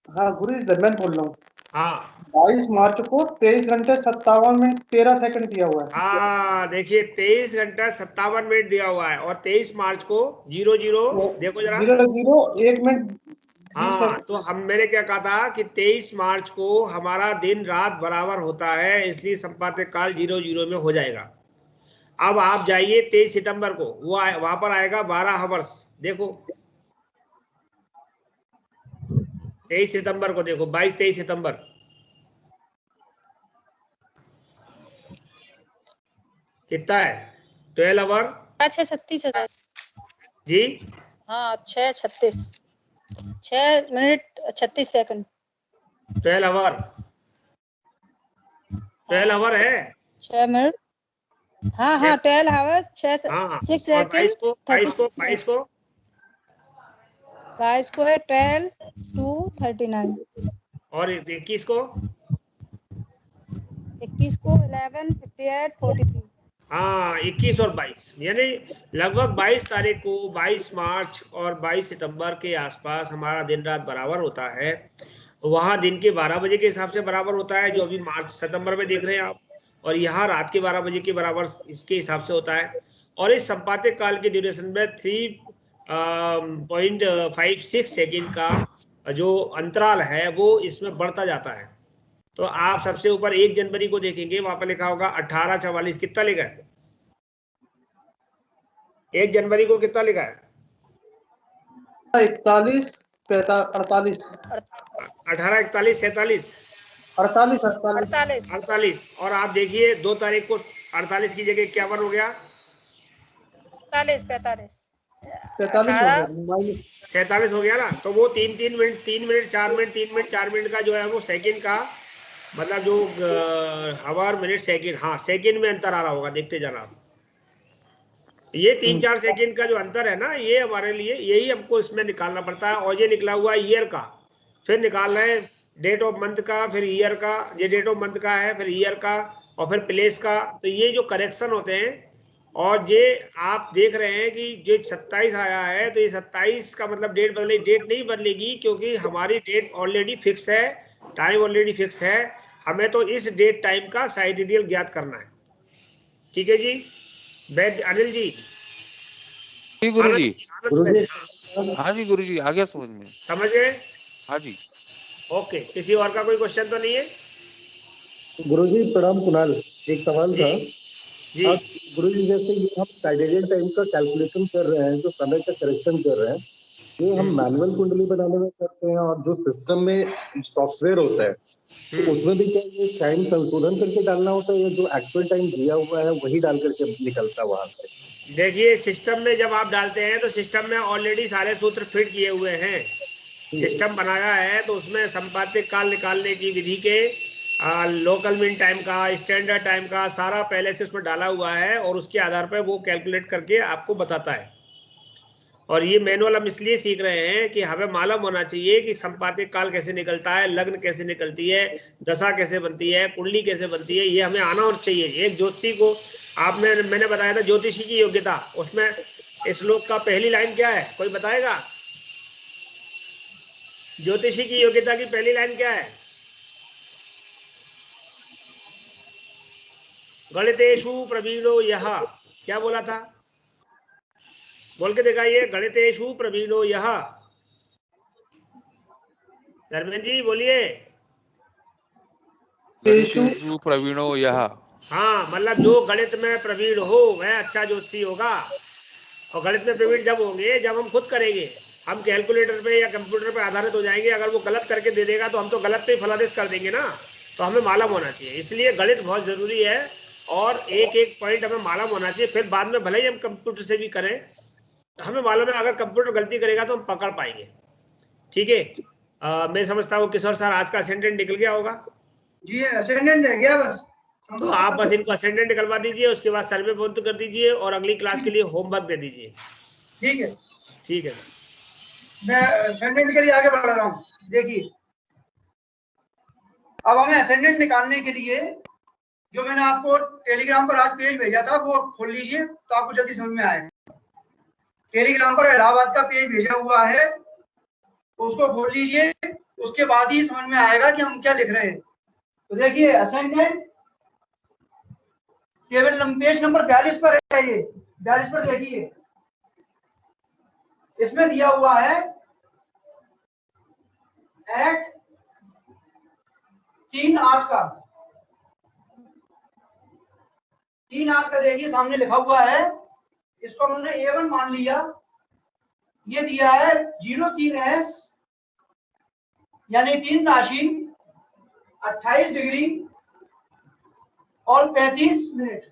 S10: हाँ गुरु जी, मैं बोल रहा हूँ।
S3: हाँ
S10: 22 मार्च को 23 घंटे 57 मिनट 13 सेकंड दिया हुआ है।
S3: हाँ, देखिए 23 घंटा 57 मिनट दिया हुआ है, और 23 मार्च को 00 देखो जरा,
S10: 00 1 मिनट।
S3: हाँ, तो मैंने क्या कहा था कि 23 मार्च को हमारा दिन रात बराबर होता है, इसलिए संपातिक काल 00 में हो जाएगा। अब आप जाइए 23 सितंबर को, वो वहां पर आएगा 12 हावर्स। देखो 23 सितंबर को देखो, 22-23 सितंबर, कितना है? 12 आवर
S6: 6:36 है सर।
S3: जी
S6: हाँ 6:36, 6 मिनट 36 सेकंड।
S3: 12 आवर, 12 आवर है।
S6: 6 मिनट हाँ हाँ 12 आवर्स 6
S3: हाँ
S6: 6
S3: और
S6: सेकंड
S3: 22 को
S6: 22 को है 12 2 39
S3: और 21 को
S6: 21 को 11 58 43
S3: हाँ 21 और 22 यानी लगभग 22 तारीख को 22 मार्च और 22 सितंबर के आसपास हमारा दिन रात बराबर होता है। वहाँ दिन के 12 बजे के हिसाब से बराबर होता है जो अभी मार्च सितंबर में देख रहे हैं आप, और यहाँ रात के 12 बजे के बराबर इसके हिसाब से होता है। और इस संपातिक काल के ड्यूरेशन में 3.56 सेकेंड का जो अंतराल है वो इसमें बढ़ता जाता है। तो आप सबसे ऊपर 1 जनवरी को देखेंगे, वहां पर लिखा होगा 1844। कितना लिखा है 1 जनवरी को? कितना लिखा है?
S10: 41 48
S3: 1841 47 48। और आप देखिए 2 तारीख को 48 की जगह क्या बन हो गया?
S6: 45
S3: 47 हो गया ना। तो वो 3 मिनट 4 मिनट 3 मिनट 4 मिनट का जो है वो सेकंड का मतलब जो हवर मिनट सेकंड, हाँ सेकंड में अंतर आ रहा होगा, देखते जाना आप। ये 3-4 सेकंड का जो अंतर है ना, ये हमारे लिए यही हमको इसमें निकालना पड़ता है। और ये निकला हुआ है ईयर का, फिर निकाल रहे हैं डेट ऑफ मंथ का, फिर ईयर का, ये डेट ऑफ मंथ का है, फिर ईयर का, और फिर प्लेस का। तो ये जो करेक्शन होते हैं, और ये आप देख रहे हैं कि जो 27 आया है, तो ये 27 का मतलब डेट बदले, डेट नहीं बदलेगी क्योंकि हमारी डेट ऑलरेडी फिक्स है, टाइम ऑलरेडी फिक्स है। हमें तो इस डेट टाइम का साइडियल ज्ञात करना है। ठीक है जी वैद्य अनिल जी?
S9: जी गुरुजी। हाँ जी गुरुजी, आ गया समझ में।
S3: समझ गए?
S9: हाँ जी।
S3: ओके, किसी और का कोई क्वेश्चन तो नहीं है?
S5: गुरुजी प्रणाम। कुणाल, एक सवाल था।
S3: जी
S5: आप गुरुजी जैसे ये हम साइडेरियन टाइम का कैलकुलेशन कर रहे हैं, जो समय का करेक्शन कर रहे हैं, ये हम मैनुअल कुंडली बनाने में करते हैं, और जो सिस्टम में सॉफ्टवेयर होता है तो उसमें भी क्या ये टाइम संशोधन करके डालना होता है, या जो एक्चुअल टाइम दिया हुआ है वही डाल करके निकलता है वहां से?
S3: देखिए सिस्टम में जब आप डालते हैं तो सिस्टम में ऑलरेडी सारे सूत्र फिट किए हुए हैं, सिस्टम बनाया है। तो उसमें संपातिक काल निकालने की विधि के लोकल मीन टाइम का, स्टैंडर्ड टाइम का सारा पहले से उसमें डाला हुआ है, और उसके आधार पर वो कैलकुलेट करके आपको बताता है। और ये मैनुअल हम इसलिए सीख रहे हैं कि हमें मालूम होना चाहिए कि संपातिक काल कैसे निकलता है, लग्न कैसे निकलती है, दशा कैसे बनती है, कुंडली कैसे बनती है, ये हमें आना और चाहिए। एक ज्योतिषी को मैंने बताया था ज्योतिषी की योग्यता, उसमें श्लोक का पहली लाइन क्या है, कोई बताएगा? ज्योतिषी की योग्यता की पहली लाइन क्या है? गणितेषु प्रवीणो यः। क्या बोला था? बोल के दिखाइए, गणितेषु प्रवीणो यः। धर्मेंद्र जी बोलिए।
S9: गणितेषु प्रवीणो यः।
S3: हाँ, मतलब जो गणित में प्रवीण हो वह अच्छा ज्योतिषी होगा। और गणित में प्रवीण जब होंगे जब हम खुद करेंगे, हम कैलकुलेटर पे या कंप्यूटर पे आधारित हो जाएंगे। अगर वो गलत करके दे देगा तो हम तो गलत पे फलादेश कर देंगे ना। तो हमें मालूम होना चाहिए, इसलिए गणित बहुत जरूरी है, और एक एक पॉइंट हमें मालूम होना चाहिए। फिर बाद में भले ही हम कंप्यूटर से भी करें, हमें मालूम है अगर कंप्यूटर गलती करेगा तो हम पकड़ पाएंगे। ठीक है, मैं समझता हूँ किशोर सर आज का असेंडेंट निकल गया होगा।
S1: जी असेंडेंट रह गया बस।
S3: तो आप बस इनको असेंडेंट निकलवा दीजिए, उसके बाद सर्वे बंद कर दीजिए और अगली क्लास के लिए होमवर्क दे दीजिए।
S1: ठीक है,
S3: ठीक है,
S1: मैं असेंडेंट के लिए आगे बढ़ रहा हूँ। देखिए अब हमें असेंडेंट निकालने के लिए जो मैंने आपको टेलीग्राम पर आज पेज भेजा था वो खोल लीजिए तो आपको जल्दी समझ में आएगा। टेलीग्राम पर इलाहाबाद का पेज भेजा हुआ है, उसको खोल लीजिए, उसके बाद ही समझ में आएगा कि हम क्या लिख रहे हैं। तो देखिए असाइनमेंट केवल पेज नंबर 42 पर है। ये 42 पर देखिए, इसमें दिया हुआ है एक्ट 3/8 का 3/8 का देखिए सामने लिखा हुआ है। इसको हमने A1 मान लिया। ये दिया है 03S यानी 3 राशि 28 डिग्री और 35 मिनट।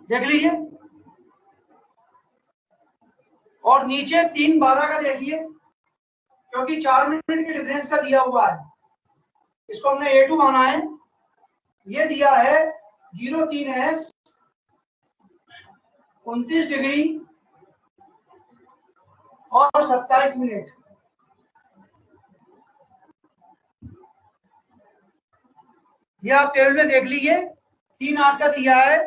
S1: देख लीजिए, और नीचे 3/12 का देखिए, क्योंकि 4 मिनट के डिफरेंस का दिया हुआ है। इसको हमने A2 माना है। ये दिया है 03S 29 डिग्री और 27 मिनट। ये आप टेबल में देख लीजिए। 3/8 का दिया है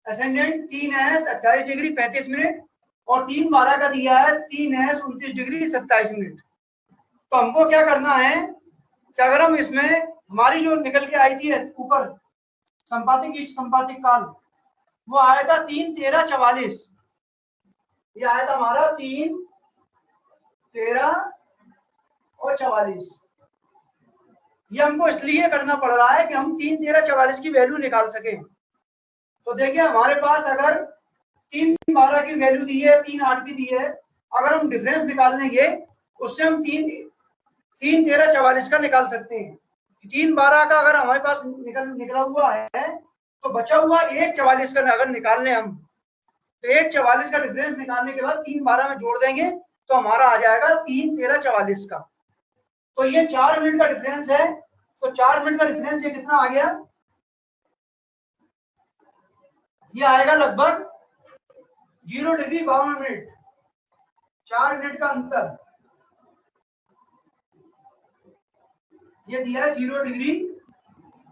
S1: असेंडेंट, 3S 28 डिग्री 35 मिनट और 3/12 का दिया है 3S 29 डिग्री 27 मिनट। तो हमको क्या करना है कि अगर हम इसमें हमारी जो निकल के आई थी ऊपर संपातिक इष्ट संपातिक काल, वो आया था 3-13-44। ये आया था हमारा 3, 13 और 44। ये हमको इसलिए करना पड़ रहा है कि हम 3-13-44 की वैल्यू निकाल सकें। तो देखिए हमारे पास अगर 3-12 की वैल्यू दी है, 3-8 की दी है, अगर हम डिफरेंस निकाल लेंगे उससे हम 3-13-44 का निकाल सकते हैं। 3-12 का अगर हमारे पास निकला हुआ है तो बचा हुआ 1-44 का अगर निकाल लें हम, तो 1-44 का डिफरेंस निकालने के बाद 3-12 में जोड़ देंगे तो हमारा आ जाएगा 3-13-44 का। तो ये 4 मिनट का डिफरेंस है। तो 4 मिनट का डिफरेंस ये कितना आ गया? ये आएगा लगभग 0 डिग्री 52 मिनट। 4 मिनट का अंतर ये दिया है 0 डिग्री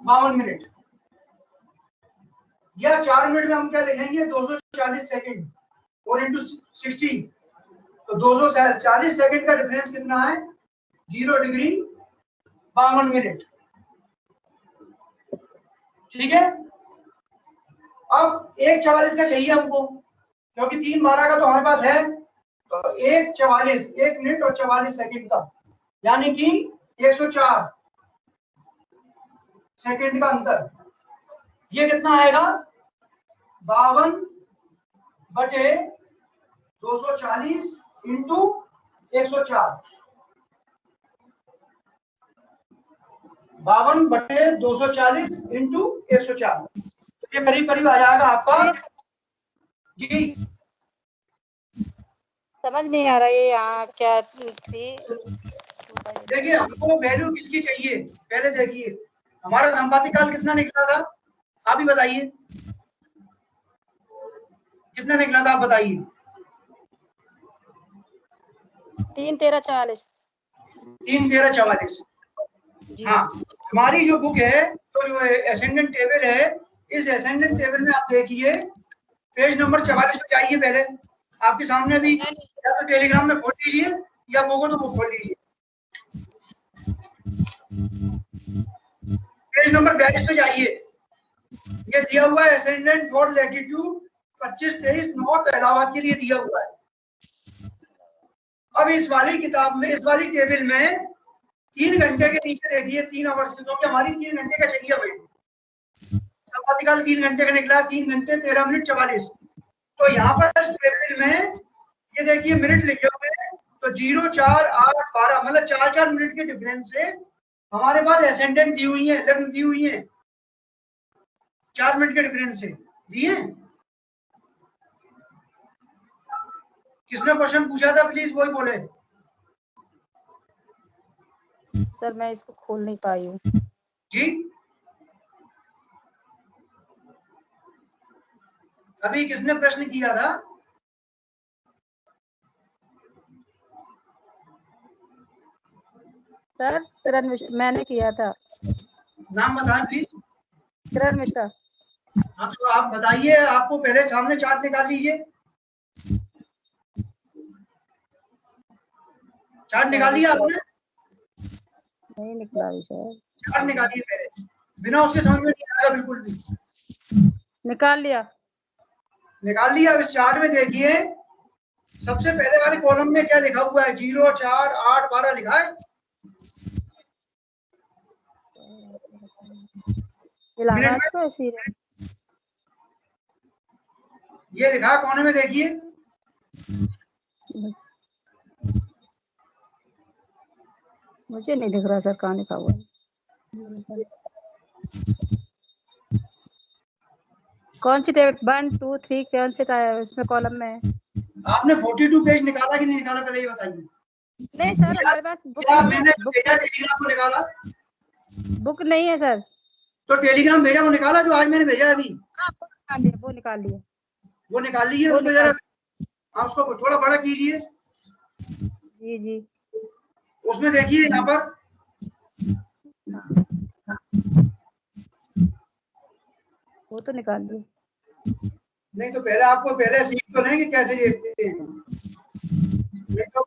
S1: 52 मिनट। या 4 मिनट में हम क्या लिखेंगे? 240 सेकंड और इंटू 60, तो 240 सेकंड का डिफरेंस कितना है? 0 डिग्री 52 मिनट। ठीक है। अब 1-44 का चाहिए हमको, क्योंकि 3-12 का तो हमारे पास है। तो 1-44, 1 मिनट और 44 सेकंड का, यानी कि 104 सेकंड का अंतर। ये कितना आएगा? 52/240 इंटू 104। 52/240 इंटू 104। ये करीब करीब आ जाएगा आपका। जी
S6: समझ नहीं आ रहा ये यहाँ क्या थी।
S1: देखिए हमको वैल्यू किसकी चाहिए पहले देखिए। हमारा संपातिक काल कितना निकला था आप ही बताइए, कितना निकला था आप बताइए।
S6: 3-13-44।
S1: 3-13-44। हाँ, हमारी जो बुक है तो जो असेंडेंट टेबल है, इस असेंडेंट टेबल में आप देखिए पेज नंबर 44 पे जाइए। पहले आपके सामने भी या तो टेलीग्राम में खोल लीजिए या बुक हो तो बुक खोल लीजिए। पेज नंबर 42 पे जाइए। ये दिया हुआ है ascendant for latitude 25-23 north Allahabad के लिए दिया हुआ है। अब इस वाली किताब में, इस वाली टेबल में 3 घंटे के नीचे देखिए 3 आवर्स की, क्योंकि हमारी 3 घंटे का चाहिए भाई। संपातिक काल 3 घंटे का निकला, 3 घंटे 13 मिनट 44। तो यहाँ पर इस टेबल में ये देखिए मिनट लिखे हुए हैं, तो 0, 4, 8, 12 मतलब 4-4 मिनट के डिफरेंस से हमारे पास असेंडेंट दी हुई है, लग्न दी हुई है। 4 मिनट के डिफरेंस से दिए। किसने क्वेश्चन पूछा था प्लीज वही बोले।
S6: सर मैं इसको खोल नहीं पाई हूँ।
S1: जी अभी किसने प्रश्न किया था?
S6: सर किरण मिश्रा, मैंने किया था।
S1: नाम बताएं प्लीज।
S6: किरण मिश्रा।
S1: हाँ तो आप बताइए, आपको पहले सामने चार्ट निकाल लीजिए। चार्ट निकाल लिया आपने?
S6: नहीं निकला सर।
S1: चार्ट निकालिए पहले, बिना उसके समझ में नहीं आएगा बिल्कुल भी।
S6: निकाल लिया।
S1: निकाल लिया। इस चार्ट में देखिए सबसे पहले वाले कॉलम में क्या लिखा हुआ है? 0, 4, 8, 12 लिखा है।
S6: इलाहाबाद तो ऐसी है।
S1: ये लिखा है कोने में देखिए।
S6: मुझे नहीं दिख रहा सर कहाँ लिखा हुआ है। कौन सी टेबल? 1, 2, 3 कौन से उसमें कॉलम में है?
S1: आपने 42 पेज निकाला कि नहीं निकाला पहले ये बताइए।
S6: नहीं सर हमारे पास बुक
S1: मैंने टेलीग्राम को निकाला।
S6: बुक नहीं है सर।
S1: तो टेलीग्राम भेजा, वो निकाला जो आज मैंने भेजा अभी?
S6: हाँ वो निकाल लिया।
S1: वो निकाल ली है? उसको जरा हाँ उसको थोड़ा बड़ा कीजिए।
S6: जी जी।
S1: उसमें देखिए यहाँ पर
S6: वो तो निकाल लिया।
S1: नहीं तो पहले आपको पहले सीख तो लें कि कैसे देखते हैं। तो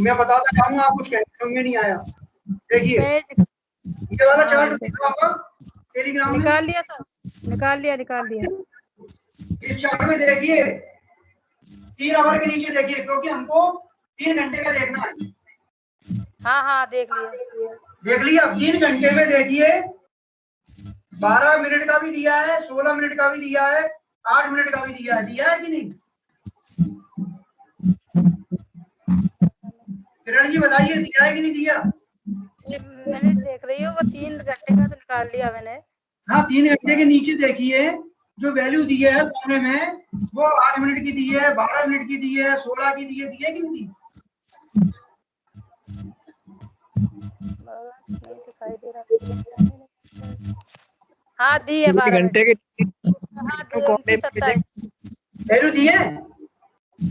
S1: मैं बताता जाऊंगा, आप कुछ समझ में नहीं आया। देखिए ये वाला चार्ट दिखा होगा टेलीग्राम में।
S6: निकाल लिया सर, निकाल लिया।
S1: इस चार्ट में देखिए 3 आवर के नीचे देखिए, क्योंकि हमको 3 घंटे का देखना है।
S6: हाँ देख लिया।
S1: देख लिया। 3 घंटे में देखिए 12 मिनट का भी दिया है, 16 मिनट का भी दिया है, 8 मिनट का भी दिया है कि नहीं? किरण जी बताइए, दिया है कि नहीं दिया?
S6: मैंने देख रही हूँ, वो 3 घंटे का तो निकाल लिया मैंने।
S1: हाँ 3 घंटे के नीचे देखिए जो वैल्यू दी है कोने में, वो 8 मिनट की दी है, 12 मिनट की दी है, 16 की दी है कि नहीं दी?
S6: दिखाई दे रहा। हाँ दी है 12
S8: घंटे के।
S6: हाँ दी 29-27
S1: वैल्यू दी है।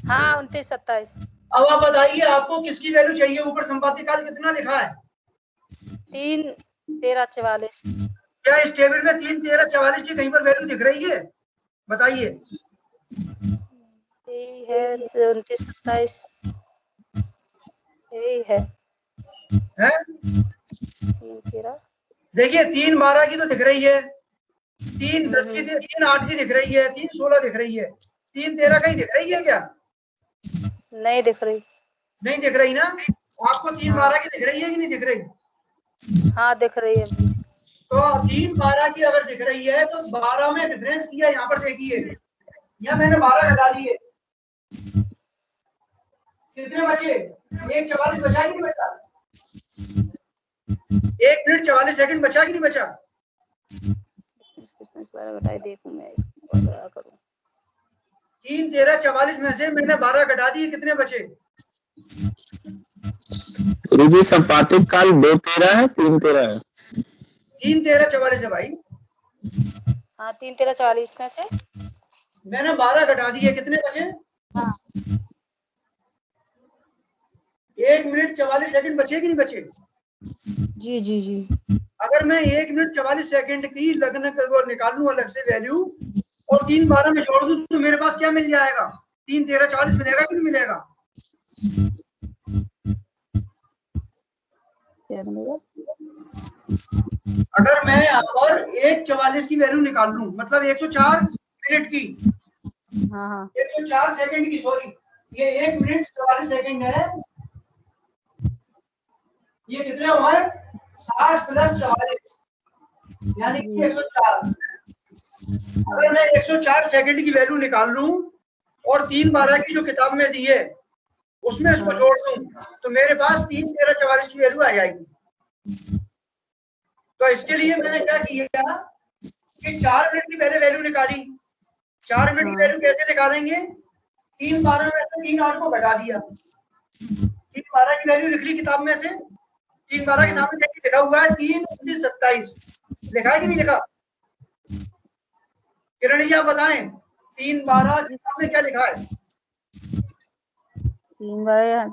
S6: हाँ 29-27।
S1: अब आप बताइए आपको किसकी वैल्यू चाहिए? ऊपर संपाद्य काल कितना लिखा है?
S6: 3-13-44।
S1: क्या इस टेबल में 3-13-44 की कहीं पर वैल्यू दिख रही है? बताइए।
S6: यही है 29-27 यही है 3-13।
S1: देखिए 3-12 की तो दिख रही है, 3-10 की, 3-8 की दिख रही है, 3-16 दिख रही है, 3-13 कहीं दिख रही है क्या?
S6: नहीं दिख रही।
S1: नहीं दिख रही ना? आपको 3-12 की दिख रही है कि नहीं दिख रही?
S6: हाँ दिख रही है।
S1: तो 3-12 की अगर दिख रही है तो 12 में डिफरेंस किया, यहाँ पर देखिए, यहाँ मैंने 12 घटा दिए, कितने बचे? 1:44 बचा कि नहीं बचा? 1 मिनट 44 सेकंड बचा कि नहीं बचा?
S6: बताइए देखूं मैं इसको क्या करूं।
S1: 3-13-44 में से मैंने 12 घटा दिए, कितने बचे?
S7: गुरुजी संपातिक काल 2-13 है, 3-13 है।
S1: 3-13-44 है भाई।
S6: हाँ 3-13-44 में से
S1: मैंने 12 घटा दिए, कितने बचे?
S6: हाँ
S1: 1 मिनट 44 सेकंड बचे कि नहीं बचे?
S6: जी जी जी।
S1: अगर मैं 1 मिनट 44 सेकंड की लगन वो निकाल लूं अलग से वैल्यू और 3-12 में जोड़ दूं तो मेरे पास क्या मिल जाएगा? 3-13-44 मिलेगा कि नहीं मिलेगा?
S6: क्या मिलेगा?
S1: अगर मैं यहाँ पर 1:44 की वैल्यू निकाल लूं, मतलब 104 मिनट की,
S6: हाँ
S1: 104 सेकंड की, सॉरी, ये 1 मिनट 44 सेकंड है, ये कितने हुआ है? 60 + 44 यानी कि 104। अगर मैं 104 सेकंड की वैल्यू निकाल लूं और 3-12 की जो किताब में दी है उसमें इसको जोड़ दूं तो मेरे पास 3-13-44 की वैल्यू आ जाएगी। तो इसके लिए मैंने क्या किया कि 4 मिनट की पहले वैल्यू निकाली। 4 मिनट की वैल्यू कैसे निकालेंगे? 3-12 में से 3-8 को घटा दिया, 3-12 की वैल्यू लिख ली किताब में से, 3-12 के सामने लिखा हुआ है 3-29-27, लिखा है कि नहीं लिखा? किरण जी आप बताएं 3-12 के सामने क्या लिखा है?
S6: 3-12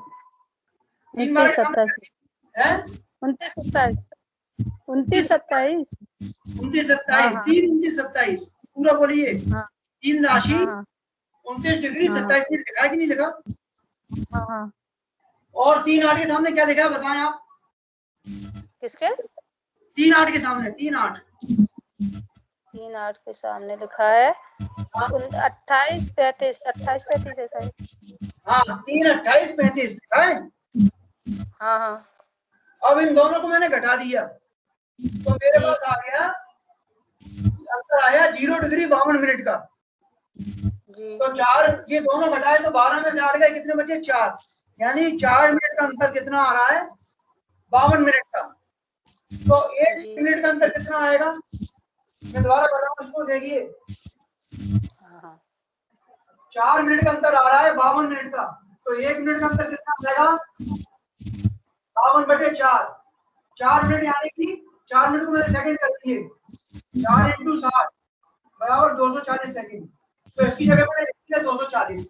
S6: 29-27
S1: है
S6: 29-27 29-27
S1: 29-27 पूरा बोलिए। 3 राशि 29 डिग्री 27 मिनट लिखा है कि नहीं लिखा?
S6: हाँ।
S1: और 3-8 के सामने क्या लिखा है बताएं आप?
S6: किसके?
S1: 3-8 के सामने 3-8
S6: के सामने लिखा है 28-35 28-35 है शायद।
S1: हाँ 3-28-35 लिखा है।
S6: हाँ।
S1: अब इन दोनों को मैंने घटा दिया तो मेरे पास आ गया, अंतर आया 0 डिग्री 52 मिनट का। तो 4 ये दोनों घटाए तो 12 में से 8 गए, कितने बचे? 4, यानी 4 मिनट का अंतर कितना आ रहा है? 52 मिनट का। तो 1 मिनट का अंतर कितना आएगा? मैं दोबारा बताऊं इसको, देखिए 4 मिनट का अंतर आ रहा है 52 मिनट का, तो 1 मिनट का अंतर कितना आ जाएगा? 52/4, 4 मिनट यानी कि 4 मिनट को मैंने सेकंड कर दिए, 4 × 60 बराबर 240 सेकंड। तो इसकी जगह पर लिख दिया 240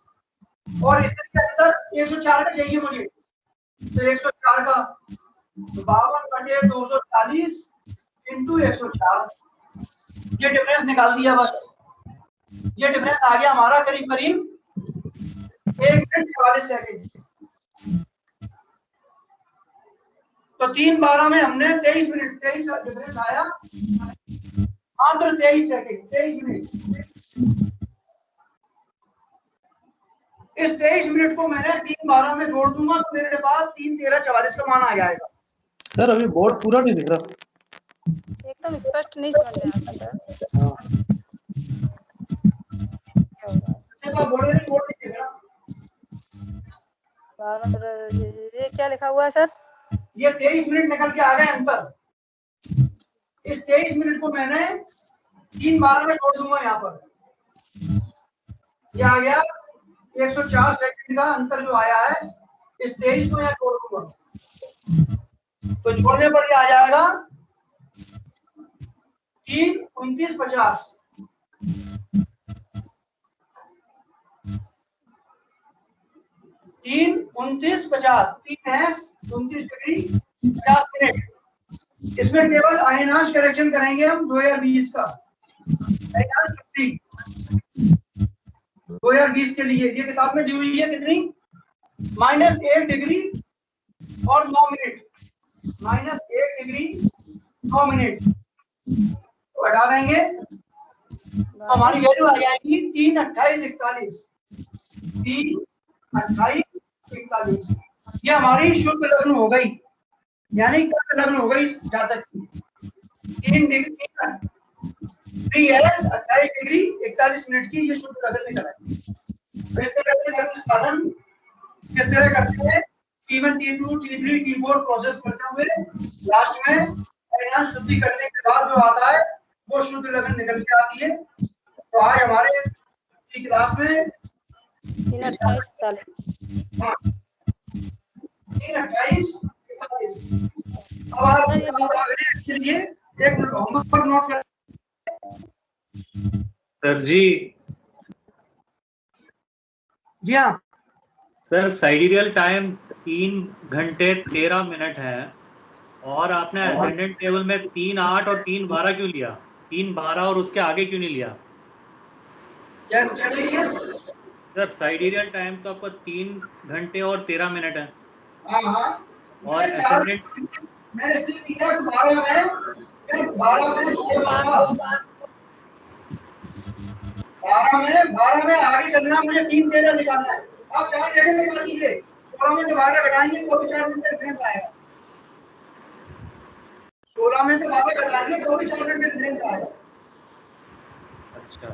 S1: और इसके अंदर 104 का चाहिए मुझे, तो 104 का 52/240 × 104, ये डिफरेंस निकाल दिया बस। ये डिफरेंस आ गया हमारा करीब करीब 1 मिनट 44 सेकंड। तो 3/12 में हमने 23 मिनट 23 डिफरेंस आया, मात्र 23 सेकंड 23 मिनट। इस 23 मिनट को मैंने 3/12 में जोड़ दूंगा तो मेरे पास 3/13/44 का मान आ जाएगा।
S10: सर अभी बोर्ड पूरा नहीं दिख रहा,
S6: एकदम स्पष्ट नहीं समझ में आता सर।
S1: बोर्ड नहीं दिख रहा।
S6: ये क्या लिखा हुआ है सर?
S1: ये 23 मिनट निकल के आ गए अंतर। इस 23 मिनट को मैंने 3/12 में जोड़ दूंगा यहाँ पर, ये आ गया 104 सेकंड का अंतर जो आया है, इस 23 को यहाँ जोड़ दूंगा तो जोड़ने पर ये आ जाएगा 3 29 50। 3 29 50, 3 है 29 डिग्री 50 मिनट। इसमें केवल अयनांश करेक्शन करेंगे हम 2020 का, अयनांश 2020 के लिए। ये किताब में दी हुई है कितनी, -1 डिग्री और 9 मिनट, -1 डिग्री 9 मिनट तो हटा देंगे तो हमारी वैल्यू आ जाएगी 3 28 41। 3 28 41 ये हमारी शुद्ध लग्न हो गई, यानी कर्ण लग्न हो गई जातक की। 3 डिग्री 28 डिग्री 41 मिनट की ये शुद्ध लग्न निकला है। इस तरह के लग्न साधन किस तरह करते हैं, T1 T2 T3 T4 process करते हुए लास्ट में अयनांश शुद्धि करने के बाद जो आता है वो शुद्ध लग्न निकल के आती है। तो आज हमारे क्लास में
S6: 3 28
S1: 41 अब आप इसके लिए एक होमवर्क नोट कर
S4: सर जी।
S1: जी हाँ
S4: सर, साइडियल टाइम 3 घंटे 13 मिनट है और आपने असेंडेंट टेबल में 3 8 और 3 12 क्यों लिया? 3 12 और उसके आगे क्यों नहीं लिया?
S1: क्या
S4: सर, साइडियल टाइम तो आपका 3 घंटे और 13 मिनट है।
S1: हाँ
S4: और असेंडेंट
S1: मैंने इसलिए लिया 12 में आगे चलना, मुझे 3 13 निकालना है। आप 4 जगह निकाल लीजिए, 16 में से 12 घटाएंगे तो भी 4 मिनट डिफरेंस आएगा। 16 में से 12 घटाएंगे तो भी 4 मिनट डिफरेंस आएगा।
S4: अच्छा।